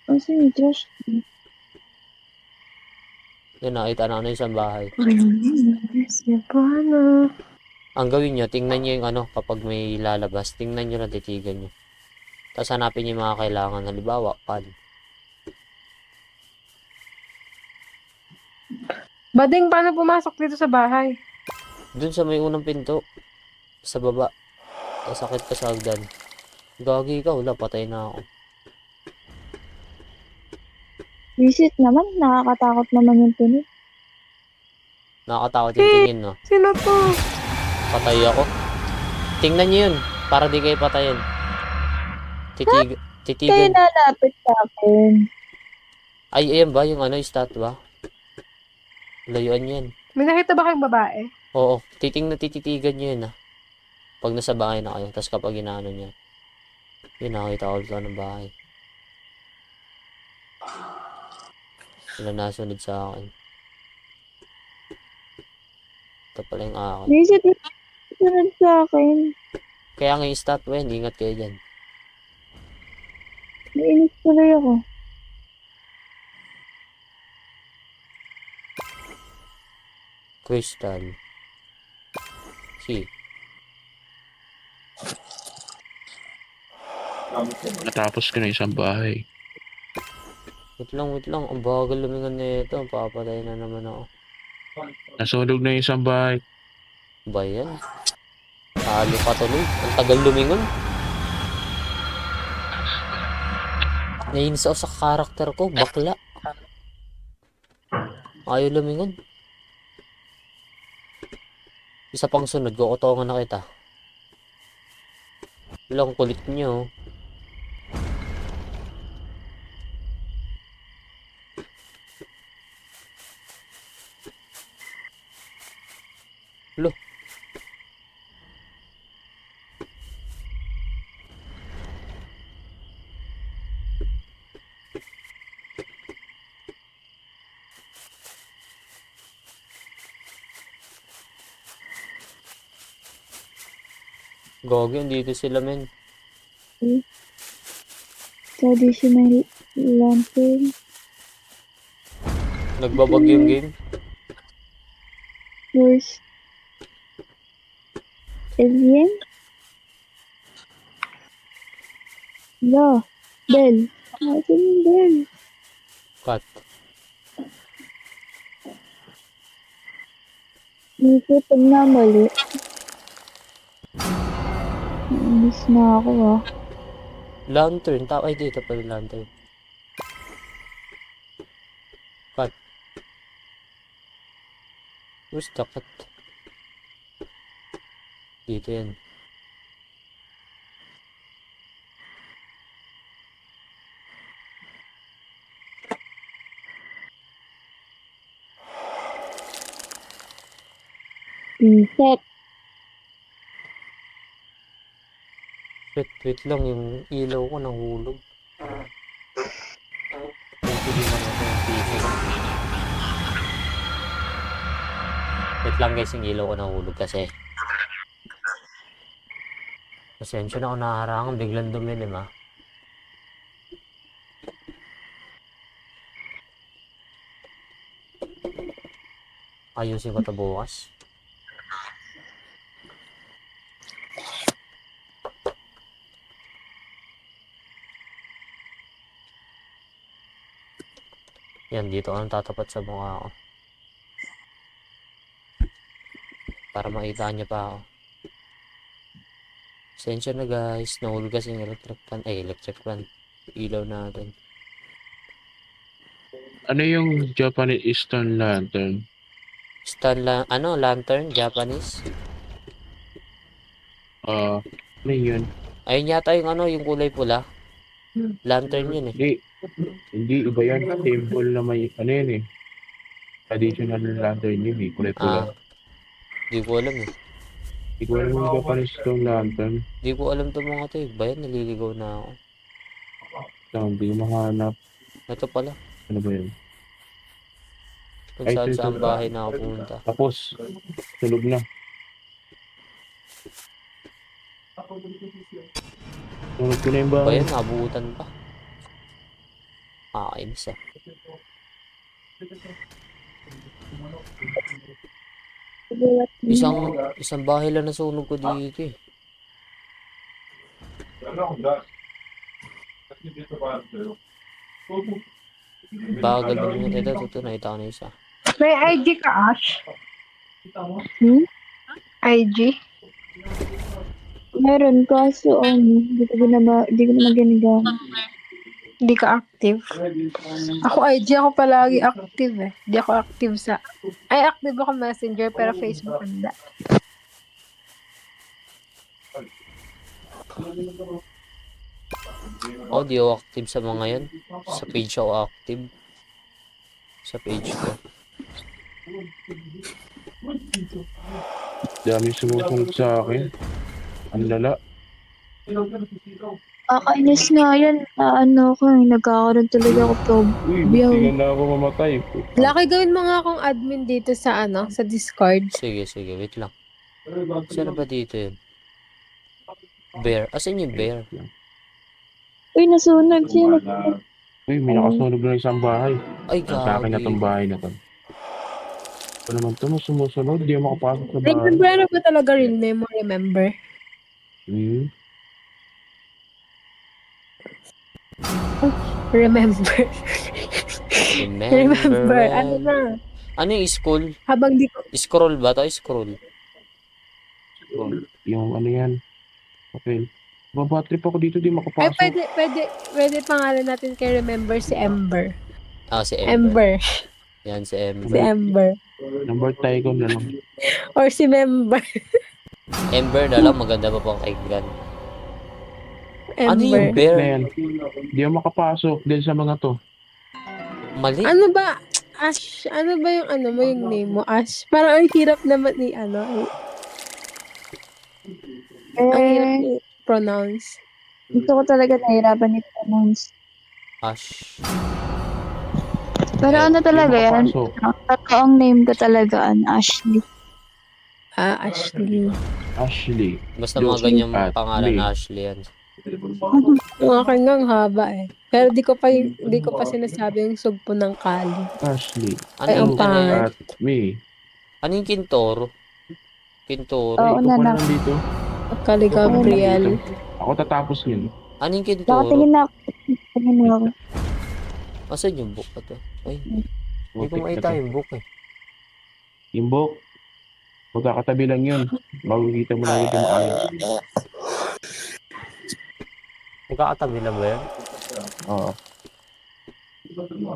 Asan yung trash? Yan, nakita na isang bahay. Paano? Ang gawin nyo, tingnan nyo yung kapag may lalabas, tingnan nyo na titigan nyo. Tapos hanapin nyo yung mga kailangan. Halimbawa, pan. Bading, paano pumasok dito sa bahay? Dun sa may unang pinto. Sa baba. Sakit ka sa hagdan. Gagi ka, wala, patay na ako. Visit naman, nakakatakot naman yung tunog. Nakakatakot yung tingin, no? Sino to? Patay ako. Tingnan nyo yun, para di kayo patayin. Kayo Titigan. nalapit sa akin. Ay, ayan ba? Yung statwa? Layuan yan. May nakita ba kayong babae? Oo, tititigan nyo yun, Pag nasa bahay na kayo, tapos kapag inaano niya, yun, nakakita ko dito ng bahay. Wala nasunod sa akin. Ito pala yung akin. May isa din sunod sa akin. Kaya nga yung stat, Wen, ingat kayo dyan. Nainis tuloy ako. Crystal. Key. Natapos ko na isang bahay. Wait lang. Ang bagal lumingon na ito. Papatay na naman ako. Nasunog na yung isang bahay. Ba yan? Talo pa tuloy. Ang tagal lumingon. Nainis ako sa karakter ko. Bakla. Ayaw lumingon. Isa pang sunod. Kukutongan na kita. Wala, ang kulit nyo. Lo. Gogi, dito sila, men. Traditional lantern. Nagbabag yung game. Worst. Alien? No. Bell. Asan yung bell? Cut. Dito pag namali. Nainis na ako ah. Lantern. Ay, dito pala yung lantern. Cut. Where's the cut? Dito yan. Reset. Wait lang. Yung ilaw ko nahulog. Hindi naman ako yung PC ko. Wait lang guys, yung ilaw ko nahulog kasi. Pasensya na ako nakaharangan. Biglang dumilim ah. Ayusin ko ito bukas. Yan, dito ako tatapat sa mukha ko. Para makita niyo pa ako. Pasensya na guys. Nahulog kasi yung electric fan. Ilaw natin. Ano yung Japanese Eastern Lantern? Lantern, Japanese. Ano yun? Ayun yata yung yung kulay pula. Lantern yun eh. Hindi iba yan. Symbol na may, ano yun eh. Traditional lantern yun eh. Kulay pula. Di ko alam eh. Hindi ko alam yung Japanese Stone Lantern. Di ko alam itong mga to eh. Bayan, naliligaw na ako. Hindi ko mahanap. Ito pala. Ano ba yun? Kung Ay, saan ito. saan bahay na ako pumunta. Tapos, tulog na. Tulog ko na yung bahay. Bayan, nabuutan pa. Inis ah. Isang bahay lang nasunog ko dito eh. Bagal mo naman. Ito, nakita ko na isa. May IG ka, Ash? IG? Meron kaso hindi ko naman ginagamit. Hindi ka active? Ako IG ako palagi active eh. Hindi ako active sa... Ay, active ako Messenger pero Facebook hindi. Di ako active sa mga yan. Sa page ako active. Sa page ko. Dami sumusunod sa akin. Ang lala. Kakainis nga yan. Nagkakaroon talaga ako Uy, phobia. buti na ako mamatay. Laki, gawin mo nga akong admin dito sa sa Discord. Sige, sige, wait lang. Saan ba dito yun? Bear. Asan yung bear? Uy, nasunog. Sino? Uy, may nakasunog na isang bahay. Ay, Sa akin na tong gagi. bahay na to. Ito naman ito, sumusunod. Di ako makapasok sa bahay. Remember, ano ba talaga real name mo? Remember? Hmm. Remember. Remember Remember. Ano when... na? Ano yung school? Habang di ko... Scroll ba to? Scroll. Yung ano yan. Okay. Mabatrip ako dito, di Ay, makapasok. pwede pangalan natin kay Remember si Ember. Ah, si Ember. Ember. Yan, si Si Ember. Ember. Number tayo na lang. Or si Member. Ember na lang, maganda pa pang kaibigan. Ano yung Ember. bear? Na yan. Di ako makapasok dahil sa mga to. Mali. Ano ba? Ash, ano ba yung ano mo, yung name mo? Ash. Parang ang hirap naman ni ang hirap Eh, i-pronounce. dito ko talaga nahirapan i-pronounce. Ash. Pero Eh, ano Di talaga yan? makapasok. Totoong name ko talaga, Ashley. Ashley. Ashley. Basta mga Josie ganyang at pangalan, Lee. Ashley yan. Yung akin nga ang haba eh. Pero di ko pa sinasabi yung sugpo ng kali. Ashley. Ano Ay, ang yung, ano Josie yun? pangit. at me. Ano yung Kintoro? Kintoro? Oo, Ikaw pala nanak. nandito. Kali Ikaw pala Gabriel. nandito. Ako tatapos yun. Ano yung Kintoro? Nakatingin na ako. Tingin na ako. Asan yung book? Ito. Ay, hindi ko Butik na makita to. yung book eh. Yung book. Magkakatabi lang yun. Makikita mo na agad yung maayos. Magkakatabi lang ba yan? Oo.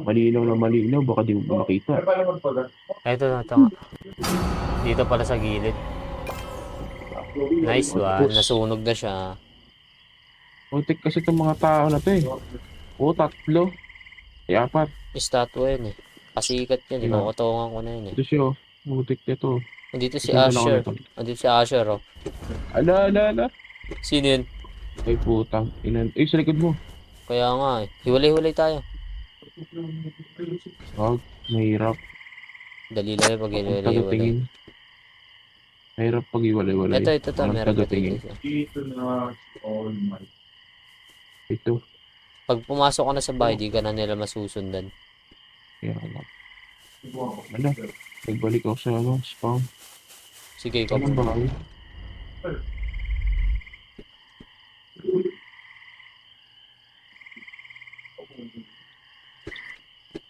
Malinaw na malinaw. Baka di mo makita. Ito na, ito nga. Dito pala sa gilid. Nice one. Nasunog na siya. Butik kasi itong mga tao na to eh. Oo, 3. Ay, 4. Statue yun eh. Pasikat yan. Yeah. Ikukutungan ko na yun eh. Ito siya oh. Butik na to. Andito si Tingnan ko lang Asher. ito. Andito si Asher oh. Ala. Sino yun? Ay putang. Inan. Sa likod mo. Kaya nga eh. Hiwalay-hiwalay tayo. Wag. Mahirap. Dali lang yung pag Ang hiwalay-hiwalay. tagatingin. Mahirap pag iwalay-walay. Ito. Ang Meron pa tagatingin. dito. Ito. Pag pumasok ka na sa bahay, di ka na nila masusundan. Kaya lang. Ala. Nagbalik ako sa spawn. Sige, ikaw. Ano ba kayo?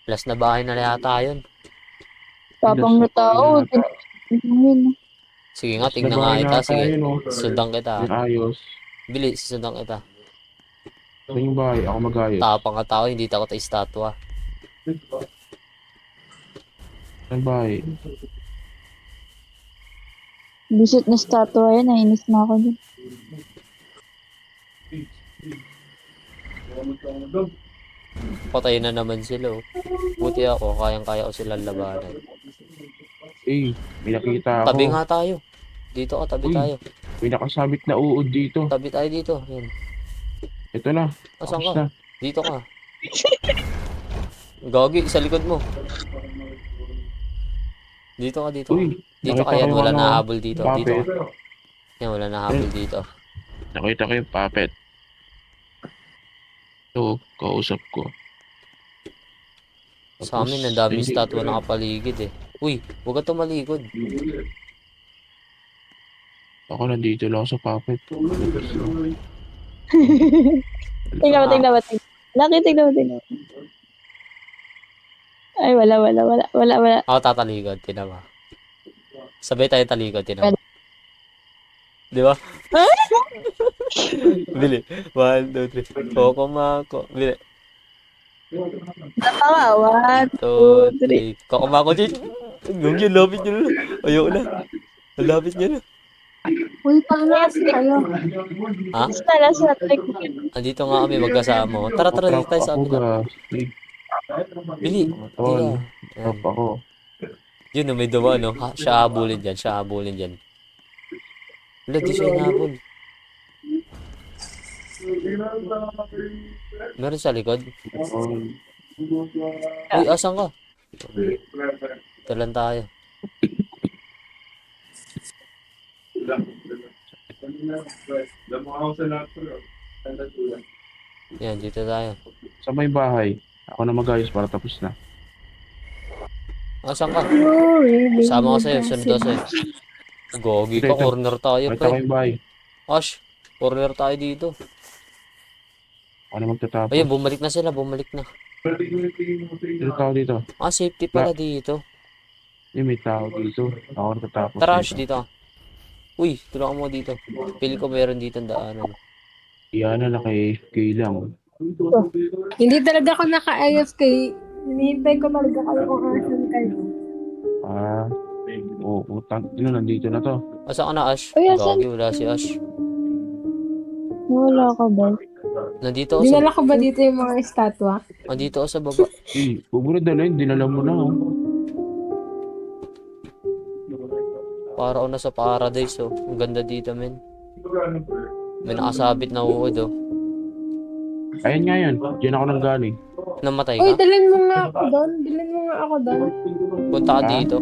Last na bahay na yata yun. Tapang na tao. Tingin. Sige nga, Last na tingnan nga bahay kita. na Sige, tayo, no? sundan kita. Yung ayos. Bilis, sundan kita. Saan yung bahay? Ako mag-ayos. Tapang ka tao, hindi takot ay statwa. Saan bahay? Bisit na statue yan. Nainis na ako dun. Patay na naman sila oh. Buti ako, kayang-kaya ko silang labanan. Eh, may nakita ako. Tabi nga tayo. Dito ka, tabi Uy. tayo. May nakasabit na uod dito. Tabi tayo dito. Yan. Ito na. Asan Tapos ka? na. Dito ka. Gagi, sa likod mo. Dito ka, dito ka. Uy, Dito ka, nakita yan. ko yung Wala ano, nahabol dito. Dito puppet. ka. Yan, wala nahabol dito. Nakita ko yung puppet. Ito, kausap ko. Sa amin, ang daming statwa nakapaligid eh. Uy, huwag ka tumalikod. Ako nandito lang sa puppet. Tingnan mo. Tingnan mo. Ay, wala. Ako tatalikod, tinama. Sabay tayo talikod, tinama. Di ba? Bili. 1, 2, 3. Koko mako. Bili. Nakawa. 2, 3. Koko mako din. Yung yun, lapit nyo na. Ayaw na. Lapit nyo na. Uy, pangas kayo. Ha? Last na trick. Andito nga kami magkasama. Tara, dito tayo sa ako amin. ga. Bili. Tol. Dito. Trap ako. Yun, may dawa, no? Siya habulin dyan. Wala, di siya inabol. Meron sa likod. Oh, Uy, asan ka? Ito lang tayo. Yan, dito tayo. sa may bahay. Ako na mag-ayos para tapos na. Asan ka? You really Sama ko need sa'yo, that sunod ako sa'yo. Gogi ka, Ito. corner tayo, Kahit ako pre. yung bahay. Ash, corner tayo dito. Ako na magtatapos. Ayun, bumalik na sila, bumalik na. May tao dito. Ah, safety pala dito. May tao dito. Ako natatapos. Tara, Ash, dito. Uy, tulungan mo dito. Pili ko meron dito ang daanan. Yan na naka-AFK lang. Hindi talaga ako naka-AFK. Hinihintay ko talaga kayo kung asan kayo. Ah. Oo, utang. Nandito na to. Asan ka na, Ash? Uy, asan? Gogi, wala si Ash. Wala ka ba? Nandito ako sa... Dinala ko ba dito yung mga estatwa? Nandito ako sa baba. Huwag mo na dalhin. Dinala mo na. Oh. Para ako nasa paradise, oh. Ang ganda dito, men. May nakasabit na uod, oh. Ayan nga yan. Diyan ako nang galing. Namatay Uy, ka? dalhin mo nga ako doon. Dalhin mo nga ako doon. Punta ka Ah? dito.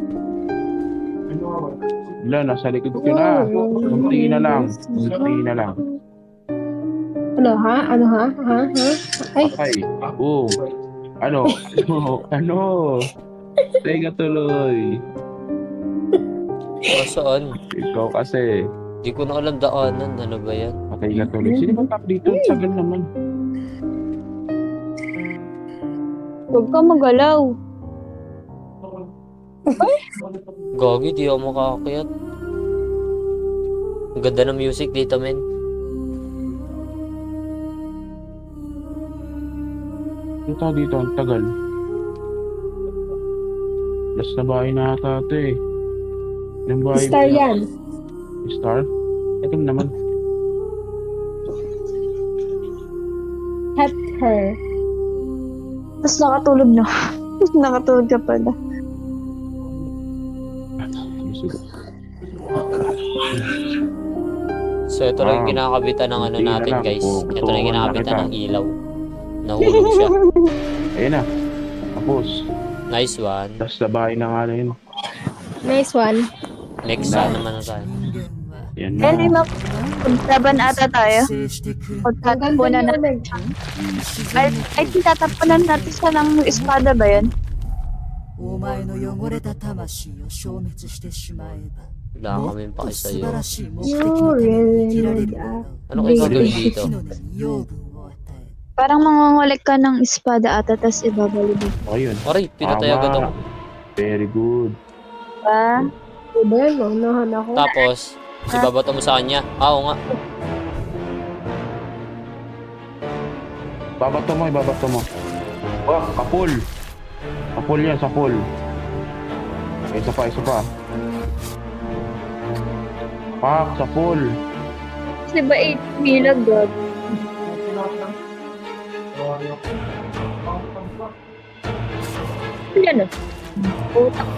Wala, nasa likod ko na. Kunti na lang. Kunti na lang. Ano ha? Ano ha? Ha? Ha? Ay, Okay. Oo. Ano? Ano? Teka tuloy. Saan? Ikaw kasi. Di ko na alam daanan. Ano ba yan? Patay ka tuloy. Sino ba tap dito? Sagal naman. Huwag ka magalaw. Gogi, di ako makakakyat. Ang ganda ng music dito, men. Ito dito, ang tagal. Last na bahay na ata ito eh. Yung bahay star na- yan. Star? Ito naman. Hat her. Tapos nakatulog na. Nakatulog ka pala. Sige. So, ito lang yung kinakabitan ng ano natin, guys. Ito lang yung kinakabitan ng ilaw. Nahulog siya. Ayun na. Tapos. Nice one. Last na bahay na nga na yun. Nice one. Next saan naman na tayo. Yan Eh, na. maglaban ata tayo. Ang Magtatapunan ganda niya na. ulit. Ay, tatapunan natin sa ng espada ba yun? お前の汚れた魂を消滅してしまえば Wala も kami っ pa と sa'yo. 素晴らしい目的 You のために really 生きられ need るの that. だ Ano kayo gagawin Big dito? 火の根に養分を与え Parang mangungulik ka ng espada ata, tas ibabalibig. Okay yun. Aray, pinatay agad ako. Very good. Ba? Diba yan? Maunahan ako. Tapos, ibabato mo sa kanya. Ah, oo nga. Babato mo, ibabato mo. Oh, kapul. Kapul yan, sapul. Isa pa, isa pa. Pak, sapul. Kasi ba 8 milag, God? Yan o. Utak.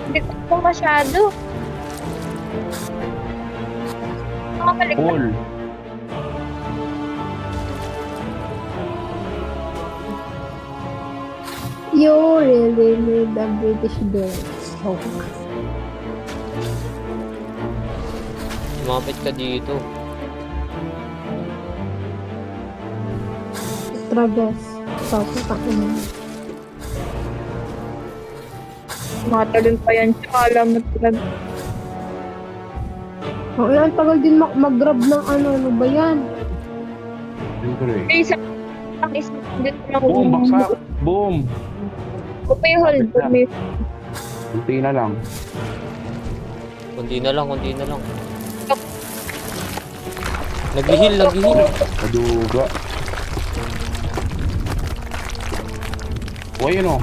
Hindi ko masyado. Makakalik na. Kapul. You really need a British girl. So, Lumapit ka dito. Travis. So, putakin mo. Matalon pa yan. Tsaka alam mo talaga. Oh, ang tagal din mag-grab ng ano ba yan? Siyempre. Eh, isa ang isa. Dito na ako. Boom, baksak. Boom. Okay, hold. May Kunti na lang. Kundi na lang, kundi na lang. Nag-heal, nag-heal. Maduga. O, ayun o.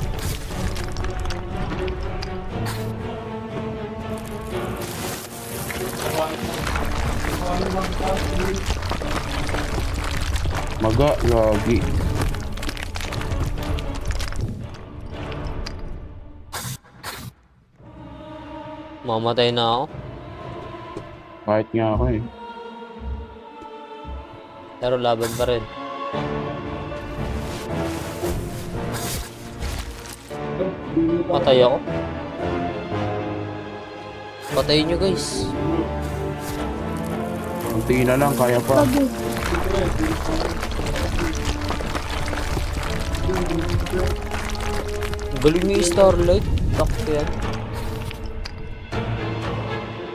Maga, lagi. Mamatay na ako. Kahit nga ako eh. Pero laban pa rin. Patay ako. Patayin nyo guys. Kunti na lang, kaya pa. Sabi. Galing niyo yung Starlight. Takto yan.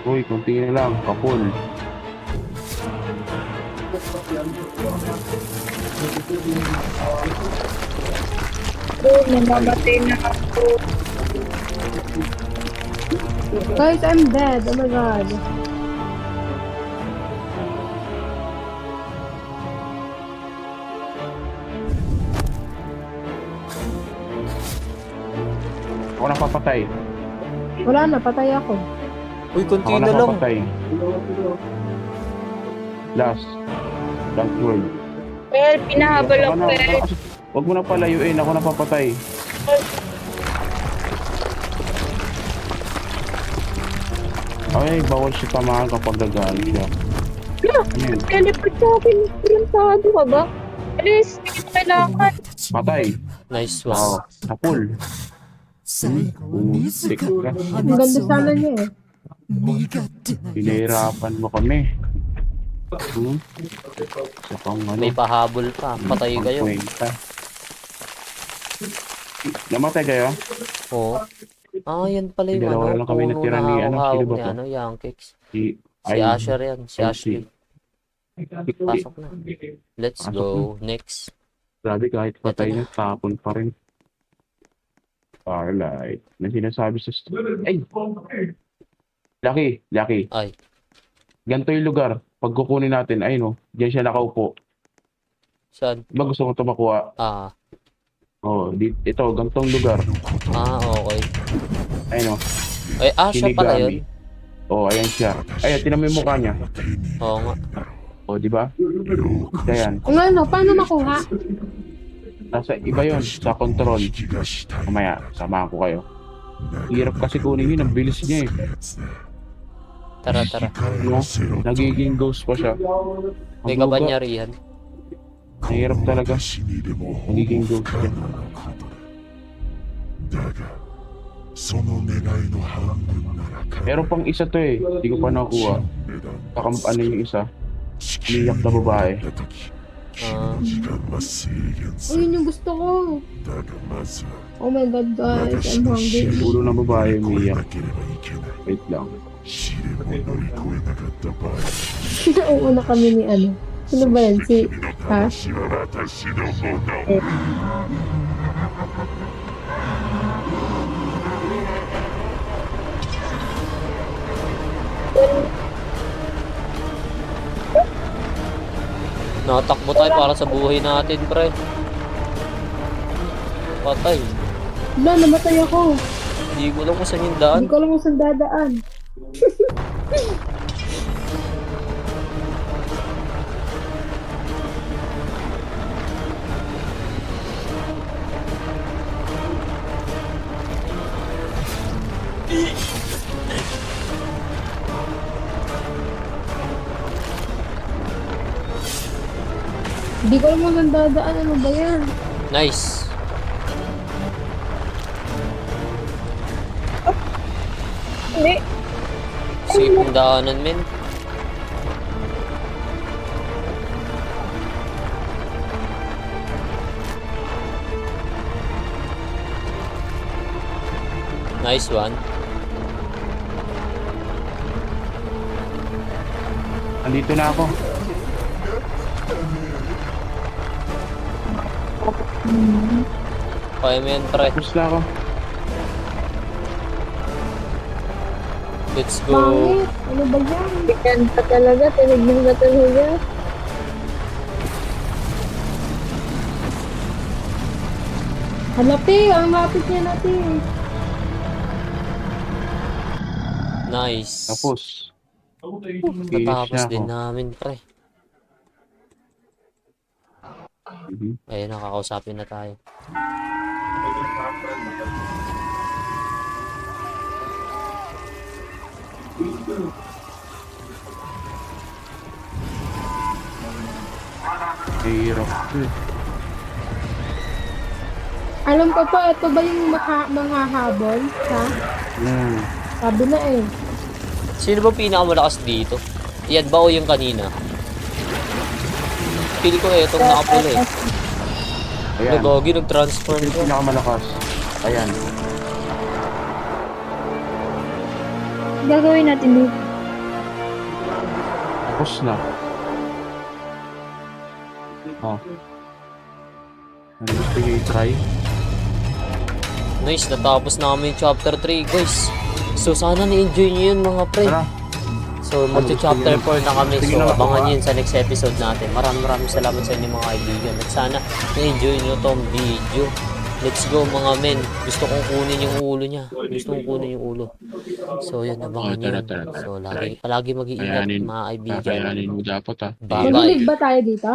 Uy, kunti na lang, kapul. Namamatay na ako. Guys, I'm dead. Oh my god. Ako na papatay. Wala na, patay ako. Uy, konti Ako na na lang. papatay. Last word. Well, pinahabol Ako ako na, eh. Huwag mo na palayuin, ako na papatay. Ay, bawal siya tamaan kapag gagalit siya. Ano yun? Teleport sa akin. Printado ka ba? Alis, hindi ko kailangan. Patay. Nice Oo, one. kapul. 最後は自ら Ang ganda sana niya eh. 身勝手なや Pinahirapan mo kami. Isa pang ano, May pahabol pa. Patay pang kayo. kwenta. Namatay kayo? Oo. Ah, yan pala yung Dalawa ano. lang kami Puno natira na ni, ano, hawak sino ba ni to? ano, Yankix. Si Si Asher yan. Si Ay, Ashley. si- Pasok na. Let's Pasok go. Next. Grabe, kahit patay Ito na, tapon pa rin. Starlight. Na sinasabi sa... Ay! Lucky. Ay. Ganito yung lugar. Pag kukunin natin, ay no, diyan siya nakaupo. Saan? Diba gusto ko ito makuha? Ah. Oh, ito, ganitong lugar. Ah, okay. Ay no, Ay, siya pala yun. Oh, ayan siya. Ayan, tinan mo yung mukha niya. Oo nga. Oh, di ba? Ayan. Kung ano, paano makuha? Nasa iba yon sa control. Mamaya, samahan ko kayo. Hirap kasi kunin yun, ang bilis niya eh. Tara, tara. No? Nagiging ghost pa siya. May Ang buga. kabanyarihan. Mahirap talaga. Nagiging ghost siya. 'Meron pang isa to eh. Hindi ko pa nakuha. Ano yung isa? Umiyak na babae. Ah. Ayun yung gusto ko. Oh my god guys, I'm hungry. Ulo ng babae umiyak. Wait lang. Nauuna kami ni ano. Sino ba yan? Si... Ha? Nakatakbo tayo para sa buhay natin, pre. Patay. Wala, namatay ako. Hindi ko alam kung saan yung daan. Hindi ko alam kung saan dadaan. Hindi ko alam kung saan dadaan. Ano ba yan? Nice. Hindi. Safe yung daanan, men. Nice one. Andito na ako. Kaya mo yan, pre. Tapos na ako. Let's go. Pangit. Ano ba yan? Yan pa talaga. Tinignan na talaga. Halapi, ang lapit niya natin. Nice. Tapos. Natapos na din ako. namin, pre. Mhm. Ayun, nakakausapin na tayo. Hirap to eh. Alam ko pa, ito ba yung manghahabol? Ha? Hmm. Sabi na eh. Sino ba pinakamalakas dito? Yan ba o yung kanina? Pili ko eh, itong nakapula eh. Ayan. Nagagi, nag-transform Yung ko. pinakamalakas. Ayan. Gagawin natin dito. Tapos na. Oh. Ano gusto nyo i-try? Nice, natapos namin yung chapter 3, guys. So, sana na-enjoy nyo yun, mga pre. Tara. So, magcha-chapter 4 na kami. Sige So, na, abangan baka. nyo yun sa next episode natin. Maraming salamat sa inyo, mga kaibigan. At sana na-enjoy nyo tong video. Let's go, mga men. Gusto kong kunin yung ulo niya. Gusto kong kunin yung ulo. So, yun, abangan nyo. Tara. So, palagi mag-iingat, Kayanin. mga kaibigan. Kakayanin mo dapat ah. Bye-bye. Mag-live ba tayo dito?